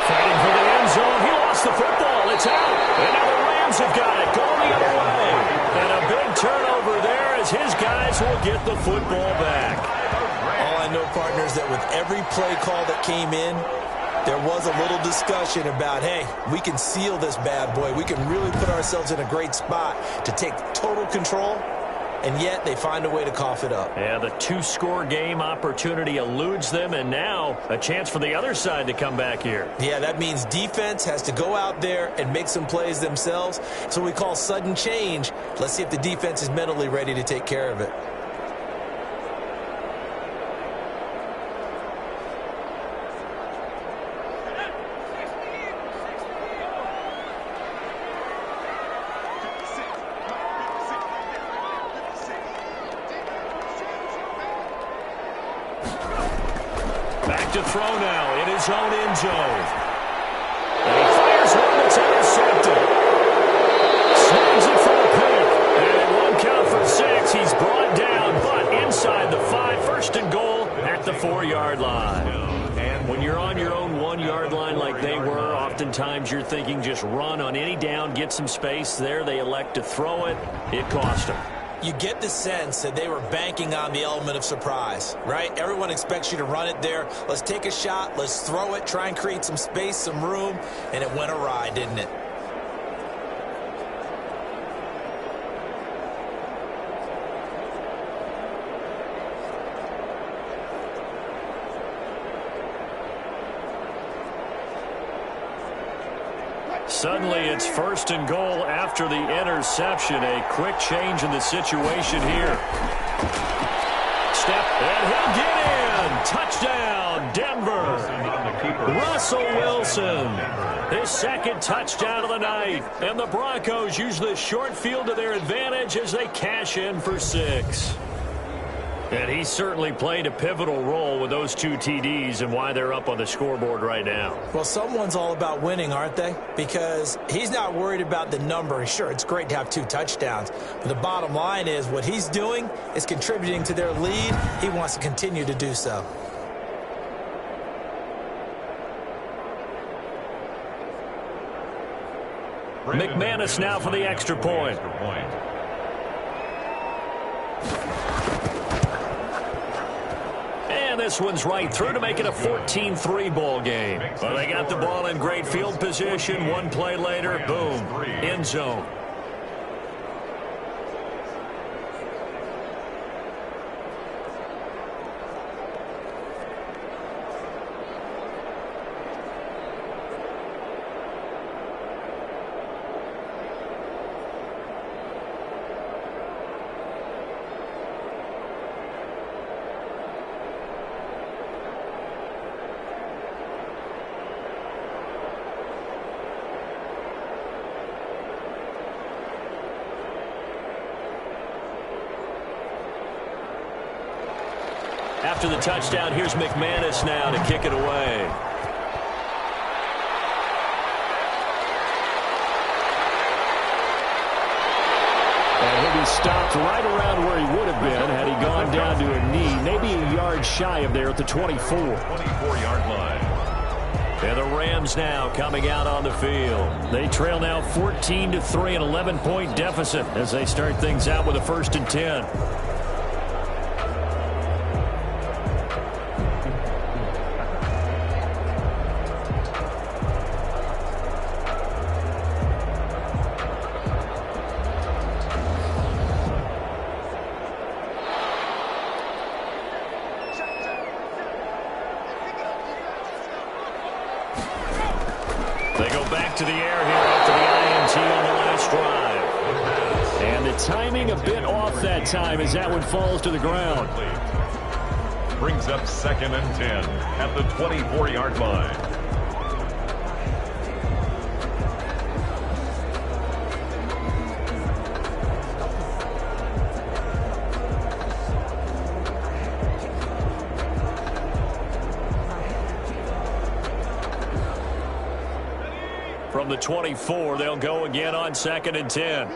Fighting for the end zone. He lost the football. It's out. And now the Rams have got it. Going the other way. And a big turnover there as his guys will get the football back. All I know, partners, that with every play call that came in, there was a little discussion about, hey, we can seal this bad boy. We can really put ourselves in a great spot to take total control, and yet they find a way to cough it up. Yeah, the 2-score game opportunity eludes them, and now a chance for the other side to come back here. Yeah, that means defense has to go out there and make some plays themselves. So we call sudden change. Let's see if the defense is mentally ready to take care of it. To throw now in his own end zone. And he fires one that's intercepted. Snags it for a pick. And it won't count for 6. He's brought down, but inside the 5. 1st and goal at the 4-yard line. And when you're on your own 1-yard line like they were, oftentimes you're thinking just run on any down, get some space. There they elect to throw it. It cost them. You get the sense that they were banking on the element of surprise, right? Everyone expects you to run it there. Let's take a shot. Let's throw it. Try and create some space, some room. And it went awry, didn't it? Suddenly, it's 1st and goal after the interception. A quick change in the situation here. Step, and he'll get in. Touchdown, Denver. Russell Wilson, his 2nd touchdown of the night. And the Broncos use this short field to their advantage as they cash in for 6. And he certainly played a pivotal role with those 2 TDs and why they're up on the scoreboard right now. Well, someone's all about winning, aren't they? Because he's not worried about the number. Sure, it's great to have 2 touchdowns. But the bottom line is what he's doing is contributing to their lead. He wants to continue to do so. McManus now for the extra point. And this one's right through to make it a 14-3 ball game. Well, they got the ball in great field position. One play later, boom, end zone. After the touchdown, here's McManus now to kick it away. And he'll be stopped right around where he would have been had he gone down to a knee, maybe a yard shy of there at the 24. 24-yard line. And the Rams now coming out on the field. They trail now 14-3, an 11-point deficit as they start things out with a 1st and 10. They go back to the air here after the INT on the last drive. And the timing a bit off that time as that one falls to the ground. Brings up 2nd and 10 at the 24-yard line. From the 24, they'll go again on 2nd and 10.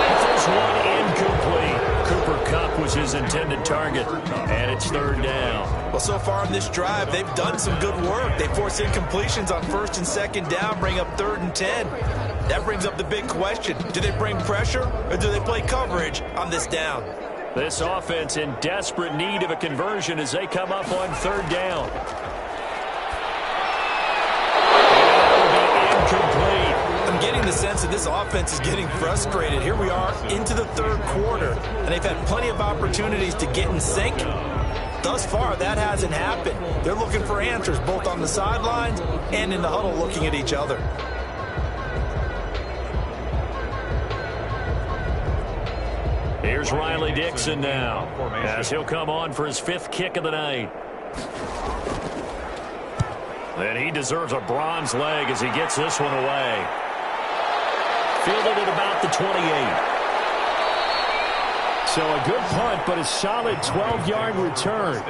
Rifles one incomplete. Cooper Kupp was his intended target, and it's 3rd down. Well, so far in this drive, they've done some good work. They force incompletions on 1st and 2nd down, bring up 3rd and 10. That brings up the big question. Do they bring pressure, or do they play coverage on this down? This offense in desperate need of a conversion as they come up on 3rd down. Incomplete. I'm getting the sense that this offense is getting frustrated. Here we are into the 3rd quarter, and they've had plenty of opportunities to get in sync. Thus far, that hasn't happened. They're looking for answers both on the sidelines and in the huddle looking at each other. Here's Riley Dixon now as he'll come on for his 5th kick of the night. And he deserves a bronze leg as he gets this one away. Fielded at about the 28. So a good punt, but a solid 12-yard return.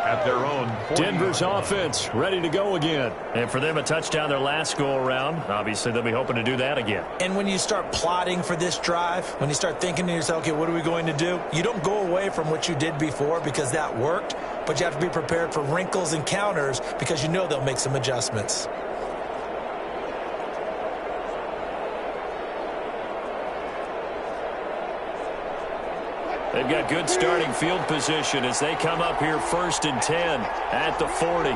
At their own 40. Denver's offense ready to go again. And for them, a touchdown their last go-around. Obviously, they'll be hoping to do that again. And when you start plotting for this drive, when you start thinking to yourself, okay, what are we going to do? You don't go away from what you did before because that worked, but you have to be prepared for wrinkles and counters because you know they'll make some adjustments. They've got good starting field position as they come up here 1st and 10 at the 40.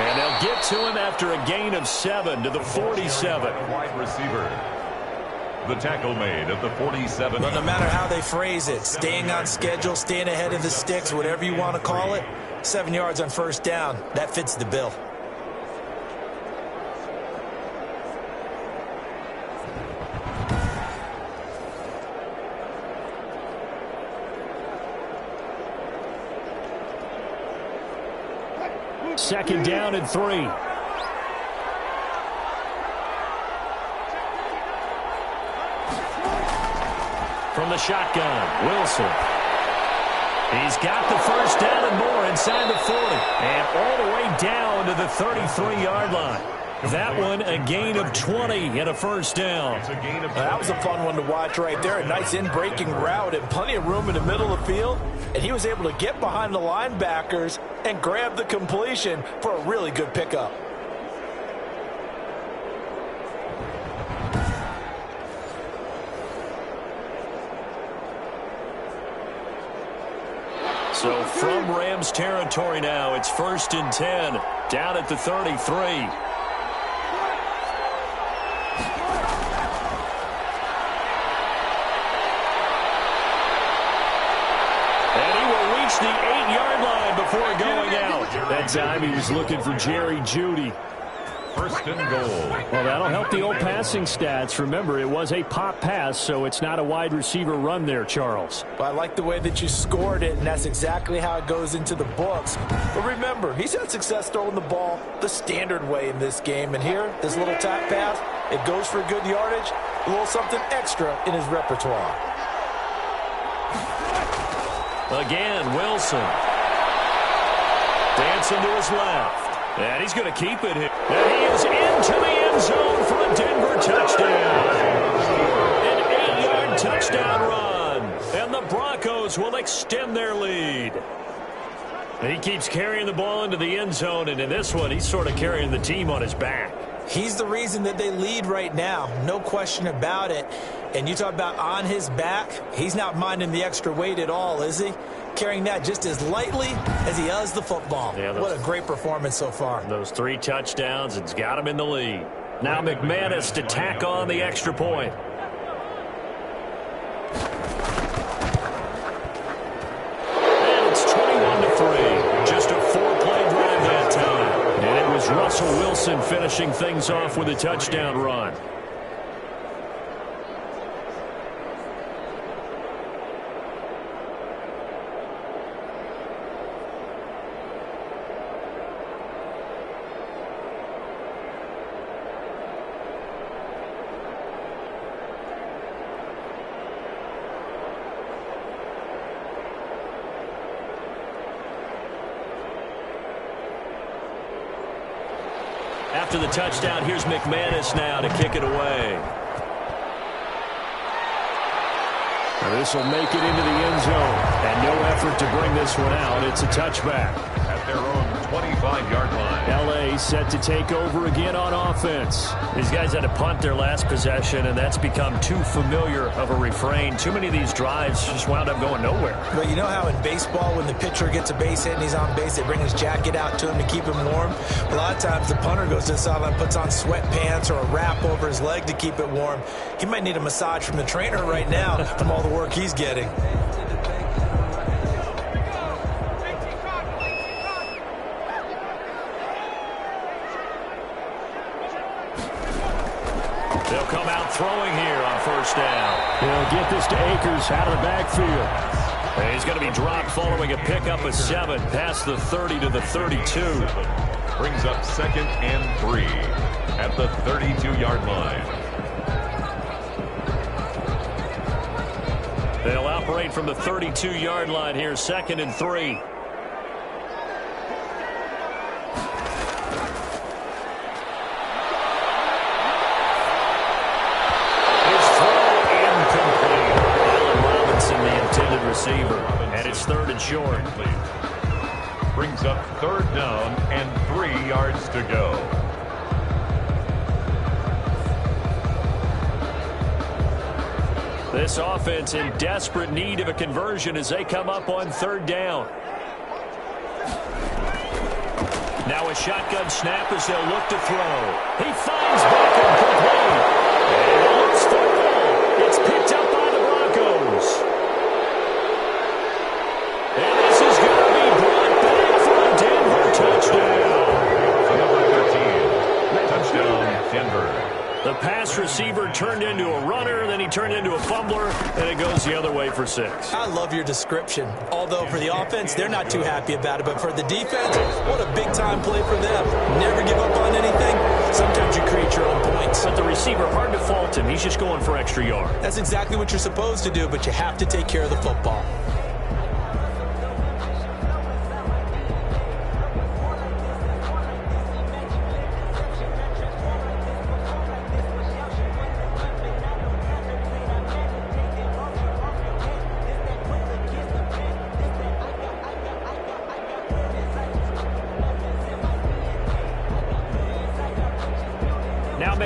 And they'll get to him after a gain of 7 to the 47. Wide receiver. The tackle made at the 47. But no matter how they phrase it, staying on schedule, staying ahead of the sticks, whatever you want to call it, 7 yards on 1st down, that fits the bill. Second down and 3. From the shotgun, Wilson. He's got the 1st down and more inside the 40. And all the way down to the 33-yard line. That one, a gain of 20 and a first down. That was a fun one to watch right there. A nice in-breaking route and plenty of room in the middle of the field. And he was able to get behind the linebackers and grab the completion for a really good pickup. So from Rams territory now, it's 1st and 10, down at the 33. The 8-yard line before going out. That time he was looking for Jerry Jeudy. 1st and goal. Well, that'll help the old passing stats. Remember, it was a pop pass, so it's not a wide receiver run there, Charles. Well, I like the way that you scored it, and that's exactly how it goes into the books. But remember, he's had success throwing the ball the standard way in this game. And here, this little tap pass, it goes for good yardage, a little something extra in his repertoire. Again, Wilson. Dancing to his left. And he's going to keep it here. And he is into the end zone for a Denver touchdown. An 8-yard touchdown run. And the Broncos will extend their lead. And he keeps carrying the ball into the end zone. And in this one, he's sort of carrying the team on his back. He's the reason that they lead right now. No question about it. And you talk about on his back, he's not minding the extra weight at all, is he? Carrying that just as lightly as he does the football. Yeah, what a great performance so far. Those 3 touchdowns, it's got him in the lead. Now McManus to tack on the extra point. And it's 21-3. Just a 4-play drive that time. And it was Russell Wilson finishing things off with a touchdown run. After the touchdown, here's McManus now to kick it away. And this will make it into the end zone. And no effort to bring this one out. It's a touchback. At their own 25-yard line. L.A. set to take over again on offense. These guys had to punt their last possession, and that's become too familiar of a refrain. Too many of these drives just wound up going nowhere. Well, you know how in baseball, when the pitcher gets a base hit and he's on base, they bring his jacket out to him to keep him warm? A lot of times the punter goes to the sideline, puts on sweatpants or a wrap over his leg to keep it warm. He might need a massage from the trainer right now from all the work he's getting. They'll come out throwing here on 1st down. They'll get this to Akers out of the backfield. And he's going to be dropped following a pickup of 7 past the 30 to the 32. Brings up 2nd and 3 at the 32-yard line. They'll operate from the 32-yard line here, 2nd and 3. Receiver, and it's 3rd and short. Brings up 3rd down and 3 yards to go. This offense in desperate need of a conversion as they come up on 3rd down. Now a shotgun snap as they'll look to throw. He finds Beckham complete. And it looks full. It's picked up by the Broncos. And this is going to be brought back for a Denver touchdown. Number 13, touchdown Denver. The pass receiver turned into a runner, then he turned into a fumbler, and it goes the other way for 6. I love your description. Although for the offense, they're not too happy about it. But for the defense, what a big-time play for them. Never give up on anything. Sometimes you create your own points. But the receiver, hard to fault him. He's just going for extra yard. That's exactly what you're supposed to do, but you have to take care of the football.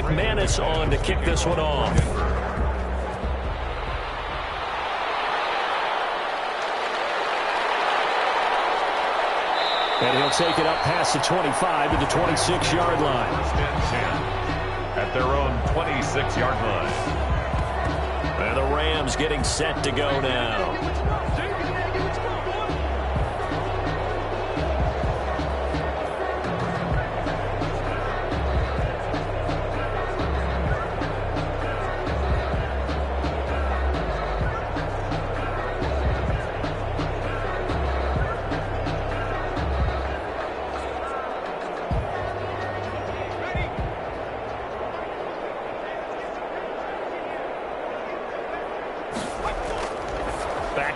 McManus on to kick this one off. And he'll take it up past the 25 to the 26-yard line. At their own 26-yard line. And the Rams getting set to go now.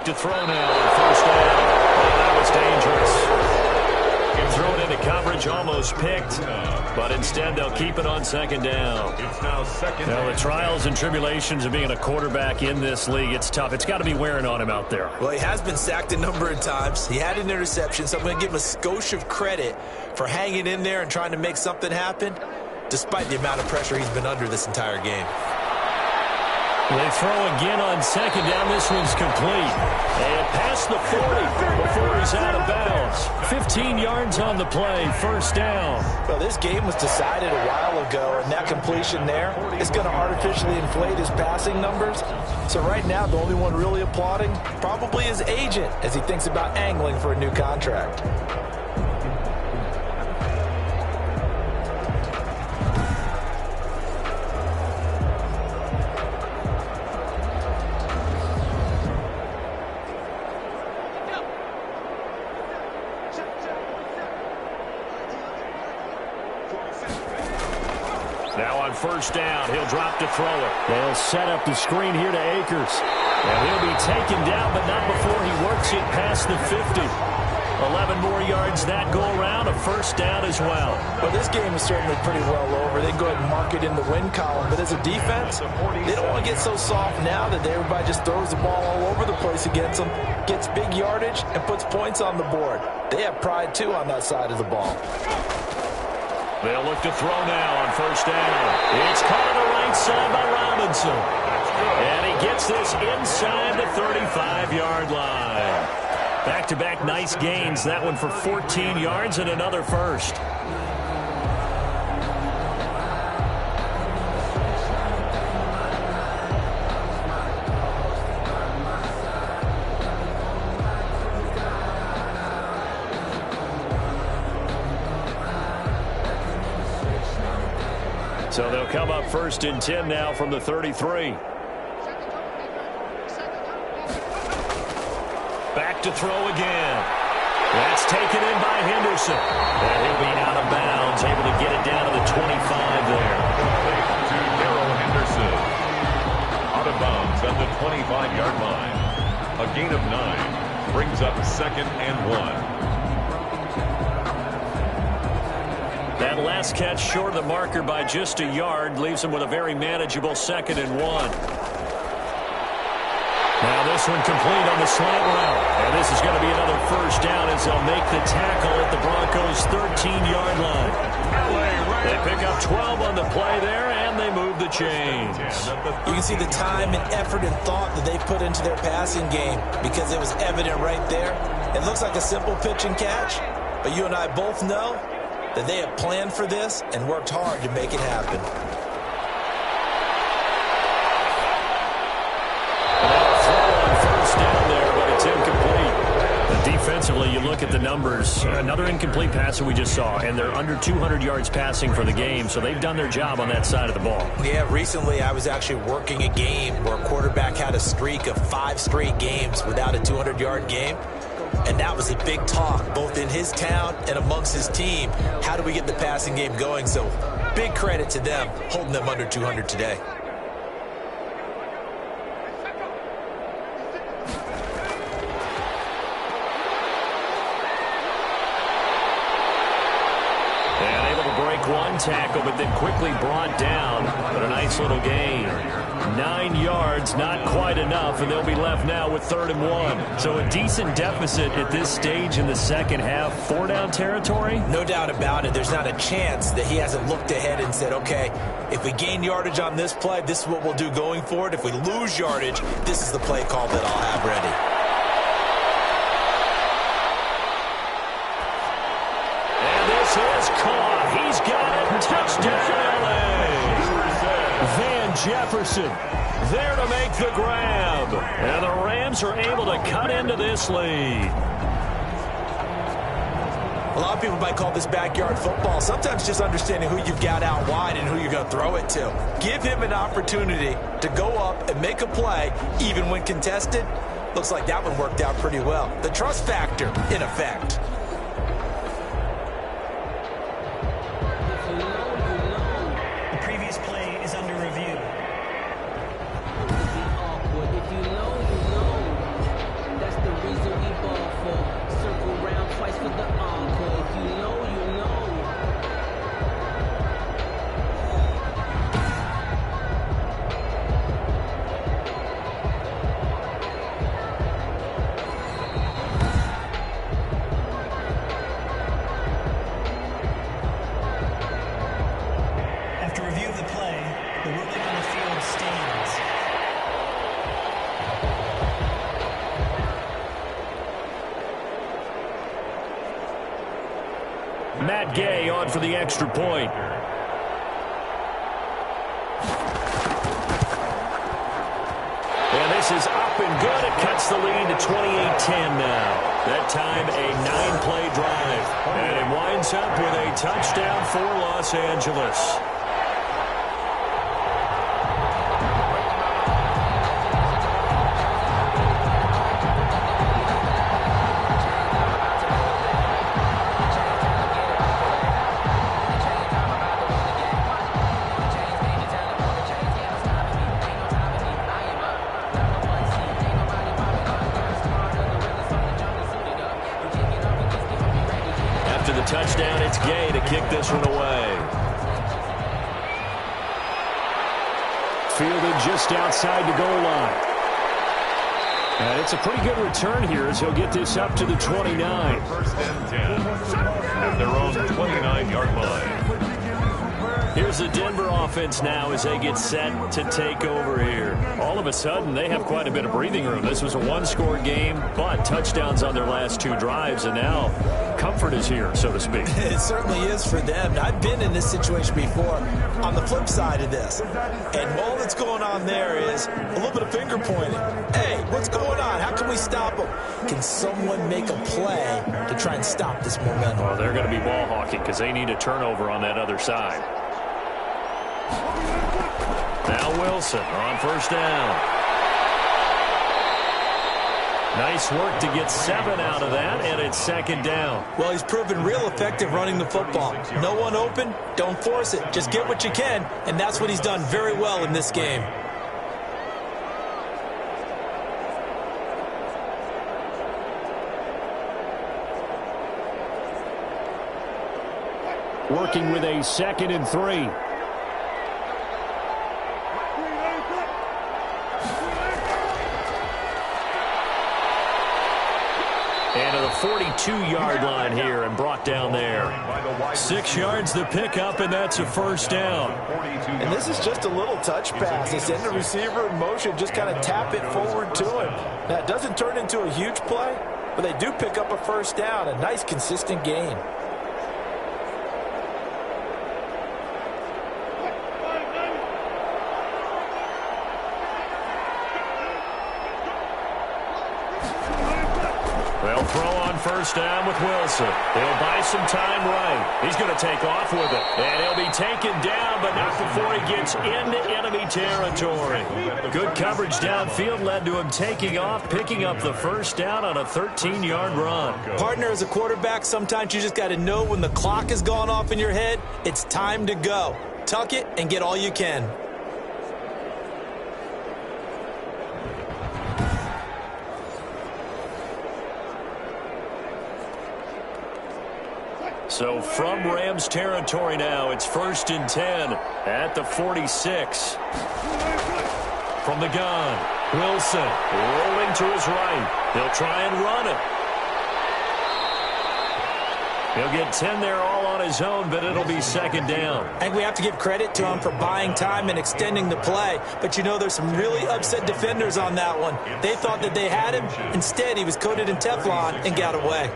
To throw now on first down. Oh, that was dangerous. Thrown into coverage, almost picked, but instead they'll keep it on second down. It's now second. Now, the trials and tribulations of being a quarterback in this league, it's tough. It's got to be wearing on him out there. Well, he has been sacked a number of times. He had an interception, so I'm going to give him a skosh of credit for hanging in there and trying to make something happen, despite the amount of pressure he's been under this entire game. They throw again on second down. This one's complete. And past the 40 before he's out of bounds. 15 yards on the play, first down. Well, this game was decided a while ago, and that completion there is going to artificially inflate his passing numbers. So right now, the only one really applauding probably his agent as he thinks about angling for a new contract. First down, he'll drop to throw it. They'll set up the screen here to Akers. And he'll be taken down, but not before he works it past the 50. 11 more yards that go around, a first down as well. Well, this game is certainly pretty well over. They can go ahead and mark it in the win column. But as a defense, they don't want to get so soft now that everybody just throws the ball all over the place against them, gets big yardage, and puts points on the board. They have pride, too, on that side of the ball. They'll look to throw now on first down. It's caught on the right side by Robinson. And he gets this inside the 35-yard line. Back-to-back nice gains. That one for 14 yards and another first. So they'll come up first and 10 now from the 33. Back to throw again. That's taken in by Henderson. And he'll be out of bounds, able to get it down to the 25 there. To Darrell Henderson. Out of bounds at the 25-yard line. A gain of 9 brings up second and 1. That last catch short of the marker by just a yard leaves him with a very manageable second and 1. Now this one complete on the slant route. And this is going to be another first down as they'll make the tackle at the Broncos' 13-yard line. They pick up 12 on the play there, and they move the chains. You can see the time and effort and thought that they put into their passing game because it was evident right there. It looks like a simple pitch and catch, but you and I both know that they have planned for this and worked hard to make it happen. First down there, but it's incomplete. And defensively, you look at the numbers. Another incomplete pass that we just saw, and they're under 200 yards passing for the game, so they've done their job on that side of the ball. Yeah, recently I was actually working a game where a quarterback had a streak of 5 straight games without a 200-yard game. And that was a big talk, both in his town and amongst his team. How do we get the passing game going? So big credit to them, holding them under 200 today. one tackle, but then quickly brought down. But a nice little gain. 9 yards, not quite enough, and they'll be left now with 3rd and 1. So a decent deficit at this stage in the second half. 4-down territory? No doubt about it. There's not a chance that he hasn't looked ahead and said, okay, if we gain yardage on this play, this is what we'll do going forward. If we lose yardage, this is the play call that I'll have ready. And this is caught. He's got it. Touchdown, LA. Van Jefferson there to make the grab. And the Rams are able to cut into this lead. A lot of people might call this backyard football. Sometimes just understanding who you've got out wide and who you're going to throw it to. Give him an opportunity to go up and make a play, even when contested. Looks like that one worked out pretty well. The trust factor, in effect. The previous play is under review. If you know, you know. That's the reason we ball for. Circle round twice for the encore. If you know, you know. After review of the play, the ruling on the field stands. Matt Gay on for the extra point. And this is up and good. It cuts the lead to 28-10 now. That time a 9-play drive. And it winds up with a touchdown for Los Angeles. Touchdown, it's Gay to kick this one away. Fielded just outside the goal line. And it's a pretty good return here as he'll get this up to the 29. 1st and 10 at their own 29-yard line. Here's the Denver offense now as they get set to take over here. All of a sudden, they have quite a bit of breathing room. This was a one-score game, but touchdowns on their last 2 drives, and now comfort is here, so to speak. It certainly is for them. I've been in this situation before on the flip side of this. And all that's going on there is a little bit of finger pointing. Hey, what's going on? How can we stop them? Can someone make a play to try and stop this momentum? Well, they're going to be ball hawking because they need a turnover on that other side. Now Wilson on 1st down. Nice work to get 7 out of that, and it's 2nd down. Well, he's proven real effective running the football. No one open, don't force it. Just get what you can, and that's what he's done very well in this game. Working with a 2nd and 3. And to the 42-yard line here and brought down there. 6 yards the pickup, and that's a 1st down. And this is just a little touch pass. They send the receiver in motion, just kind of tap it forward to him. Now, it doesn't turn into a huge play, but they do pick up a 1st down, a nice, consistent gain. They'll throw on 1st down with Wilson. He'll buy some time right. He's going to take off with it. And he'll be taken down, but not before he gets into enemy territory. Good coverage downfield led to him taking off, picking up the 1st down on a 13-yard run. Partner, as a quarterback, sometimes you just got to know when the clock has gone off in your head, it's time to go. Tuck it and get all you can. So from Rams territory now, it's 1st and 10 at the 46. From the gun, Wilson rolling to his right. He'll try and run it. He'll get 10 there all on his own, but it'll be 2nd down. I think we have to give credit to him for buying time and extending the play. But, you know, there's some really upset defenders on that one. They thought that they had him. Instead, he was coated in Teflon and got away.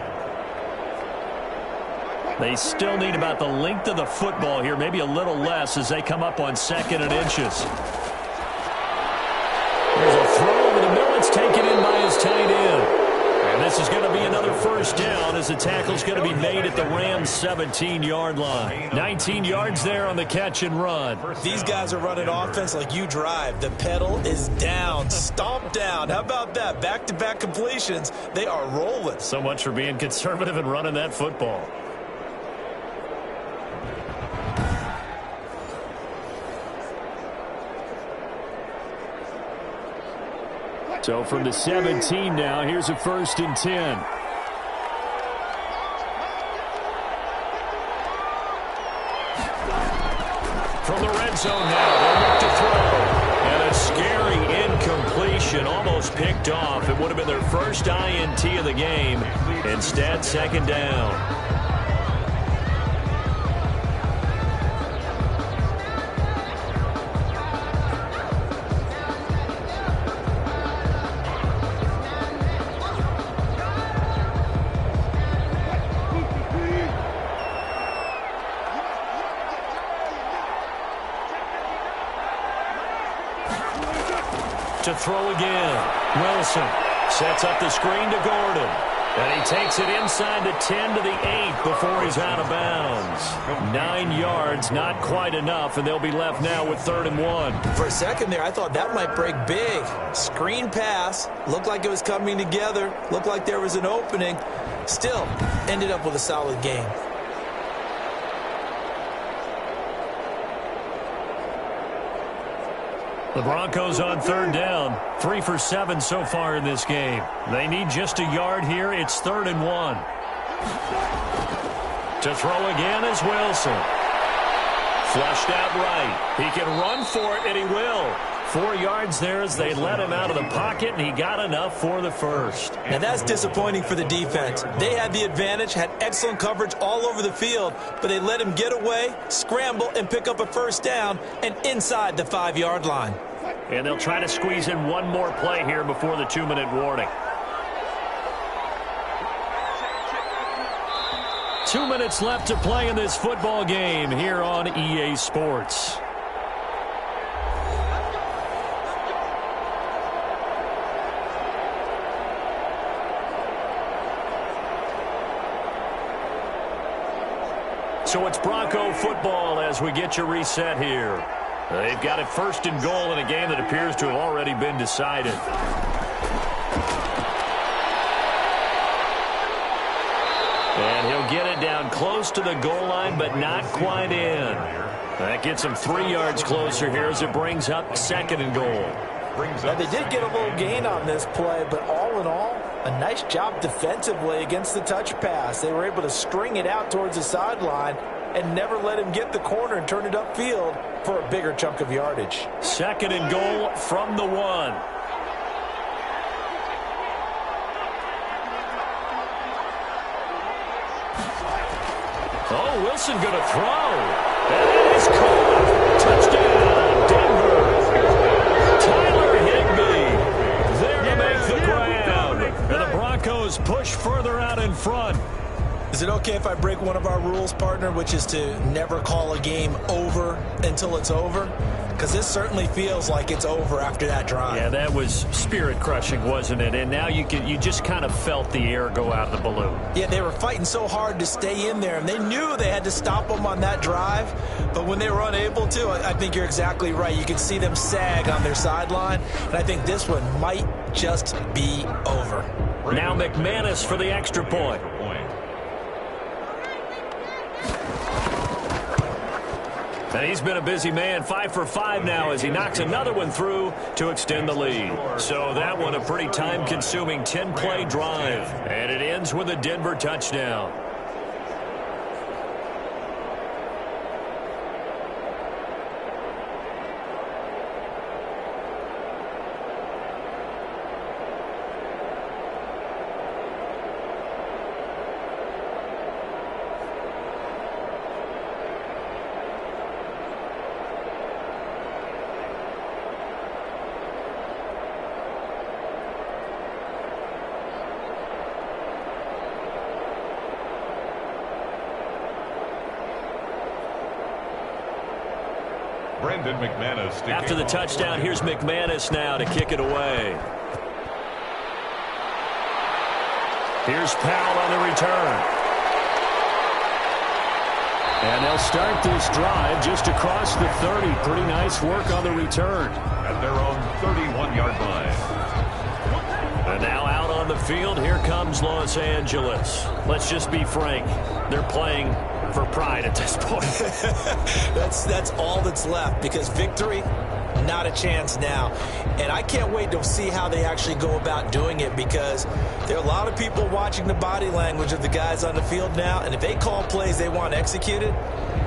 They still need about the length of the football here, maybe a little less as they come up on 2nd and inches. There's a throw over the middle. It's taken in by his tight end. And this is going to be another 1st down as the tackle's going to be made at the Rams' 17-yard line. 19 yards there on the catch and run. These guys are running offense like you drive. The pedal is down, stomped down. How about that? Back-to-back completions. They are rolling. So much for being conservative and running that football. So from the 17 now, here's a 1st and 10. From the red zone now, they'll look to throw. And a scary incompletion, almost picked off. It would have been their first INT of the game. Instead, 2nd down. To throw again. Wilson sets up the screen to Gordon. And he takes it inside the 10 to the 8 before he's out of bounds. 9 yards, not quite enough, and they'll be left now with 3rd and 1. For a second there, I thought that might break big. Screen pass. Looked like it was coming together. Looked like there was an opening. Still, ended up with a solid game. The Broncos on 3rd down. 3 for 7 so far in this game. They need just a yard here. It's 3rd and 1. To throw again is Wilson. Flushed out right. He can run for it, and he will. 4 yards there as they let him out of the pocket, and he got enough for the 1st. Now that's disappointing for the defense. They had the advantage, had excellent coverage all over the field, but they let him get away, scramble, and pick up a 1st down, and inside the 5-yard line. And they'll try to squeeze in one more play here before the 2-minute warning. 2 minutes left to play in this football game here on EA Sports. So it's Bronco football as we get you reset here. They've got it 1st and goal in a game that appears to have already been decided. And he'll get it down close to the goal line, but not quite in. That gets him 3 yards closer here as it brings up 2nd and goal. Now, they did get a little gain on this play, but all in all, a nice job defensively against the touch pass. They were able to string it out towards the sideline and never let him get the corner and turn it upfield for a bigger chunk of yardage. 2nd and goal from the 1. Oh, Wilson going to throw. And it is caught. Touchdown, Denver. Tyler Higbee there to make the grab. And the Broncos push further out in front. Is it okay if I break one of our rules, partner, which is to never call a game over until it's over? Because this certainly feels like it's over after that drive. Yeah, that was spirit-crushing, wasn't it? And now you just kind of felt the air go out of the balloon. Yeah, they were fighting so hard to stay in there, and they knew they had to stop them on that drive. But when they were unable to, I think you're exactly right. You could see them sag on their sideline, and I think this one might just be over. Now McManus for the extra point. And he's been a busy man, 5 for 5 now as he knocks another one through to extend the lead. So that one a pretty time-consuming 10-play drive. And it ends with a Denver touchdown. Brandon McManus. After the touchdown, here's McManus now to kick it away. Here's Powell on the return. And they'll start this drive just across the 30. Pretty nice work on the return. At their own 31-yard line. And now out on the field, here comes Los Angeles. Let's just be frank. They're playing for pride at this point. That's all that's left, because victory, not a chance now. And I can't wait to see how they actually go about doing it, because there are a lot of people watching the body language of the guys on the field now, and if they call plays they want executed,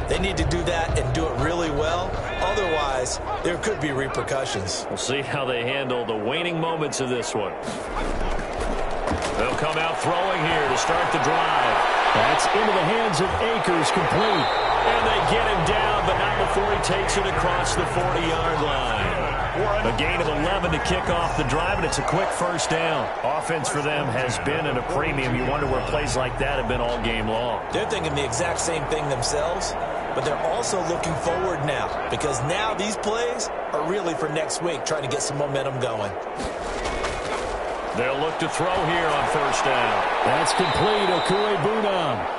they need to do that and do it really well. Otherwise, there could be repercussions. We'll see how they handle the waning moments of this one. They'll come out throwing here to start the drive. That's into the hands of Akers, complete. And they get him down, but not before he takes it across the 40-yard line. A gain of 11 to kick off the drive, and it's a quick first down. Offense for them has been at a premium. You wonder where plays like that have been all game long. They're thinking the exact same thing themselves, but they're also looking forward now, because now these plays are really for next week, trying to get some momentum going. They'll look to throw here on first down. That's complete. Okuegbunam.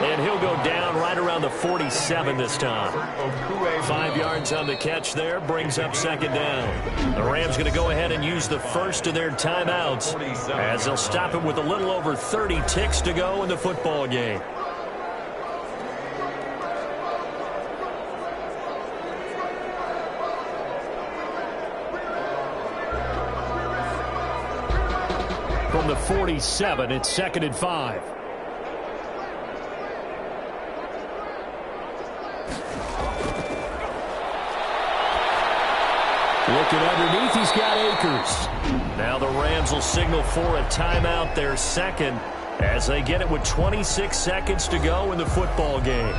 And he'll go down right around the 47 this time. 5 yards on the catch there, brings up second down. The Rams going to go ahead and use the first of their timeouts, as they'll stop it with a little over 30 ticks to go in the football game. From the 47, it's 2nd and 5. Looking underneath, he's got Akers. Now the Rams will signal for a timeout, their second, as they get it with 26 seconds to go in the football game.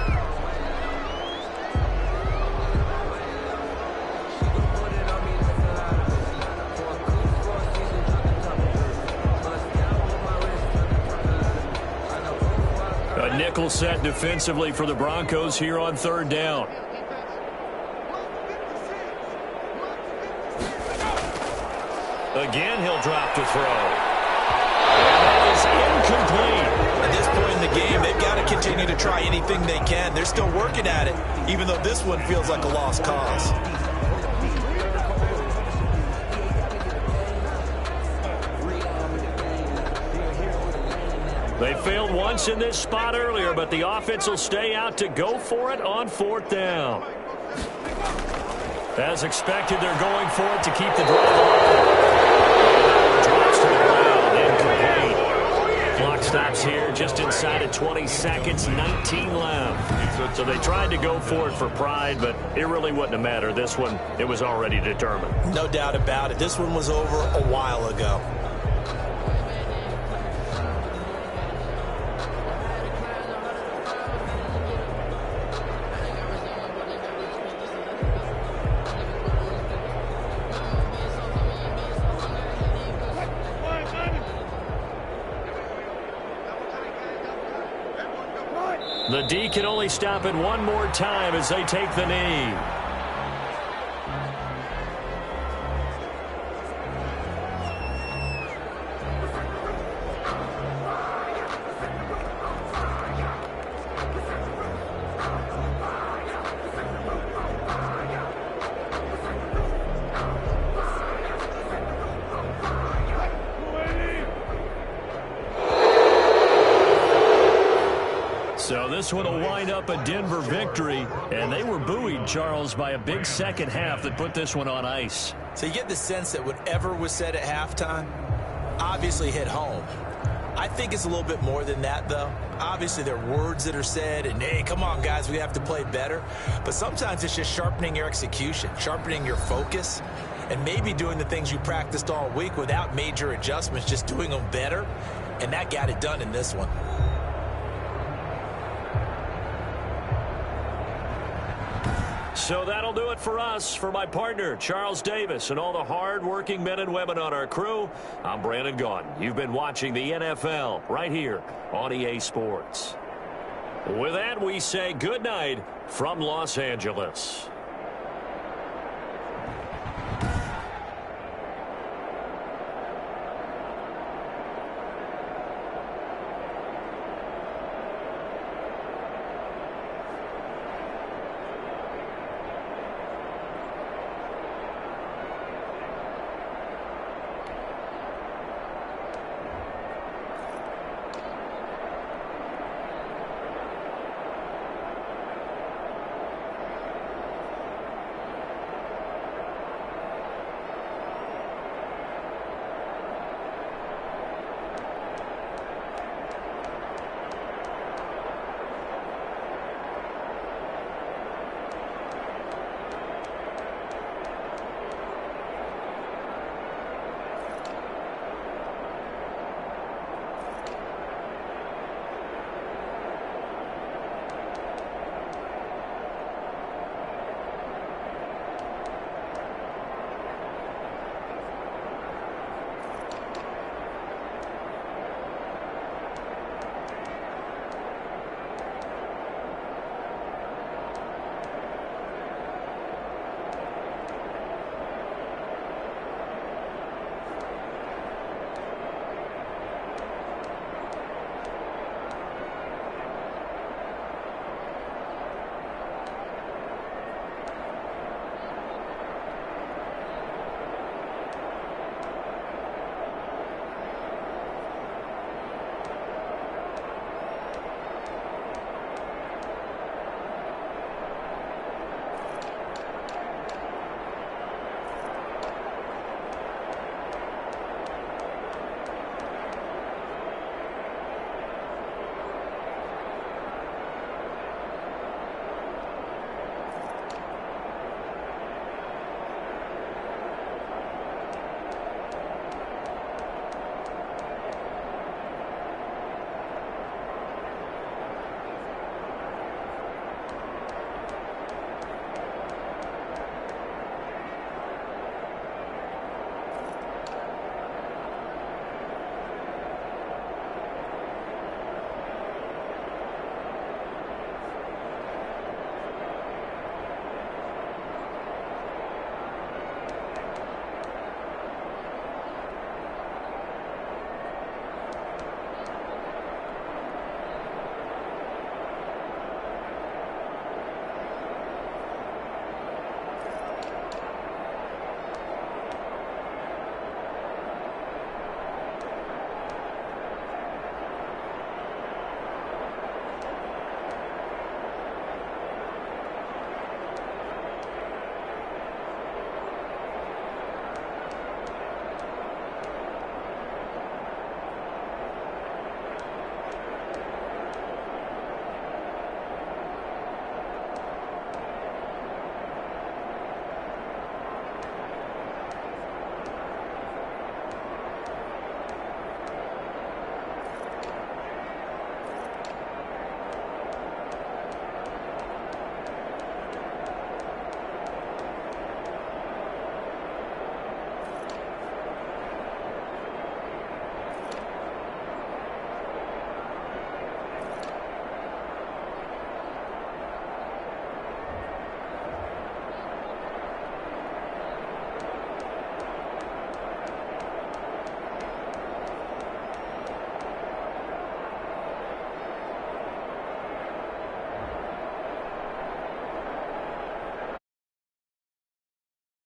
A nickel set defensively for the Broncos here on third down. Again, he'll drop to throw. And that is incomplete. At this point in the game, they've got to continue to try anything they can. They're still working at it, even though this one feels like a lost cause. They failed once in this spot earlier, but the offense will stay out to go for it on fourth down. As expected, they're going for it to keep the drive alive. Drops to the ground, incomplete. Clock stops here just inside of 20 seconds, 19 left. So they tried to go for it for pride, but it really wouldn't have mattered. This one, it was already determined. No doubt about it. This one was over a while ago. The D can only stop it one more time as they take the knee. So this one will wind up a Denver victory, and they were buoyed, Charles, by a big second half that put this one on ice. So you get the sense that whatever was said at halftime obviously hit home. I think it's a little bit more than that, though. Obviously, there are words that are said, and, hey, come on, guys, we have to play better. But sometimes it's just sharpening your execution, sharpening your focus, and maybe doing the things you practiced all week without major adjustments, just doing them better, and that got it done in this one. So that'll do it for us. For my partner, Charles Davis, and all the hard-working men and women on our crew, I'm Brandon Gaudin. You've been watching the NFL right here on EA Sports. With that, we say good night from Los Angeles.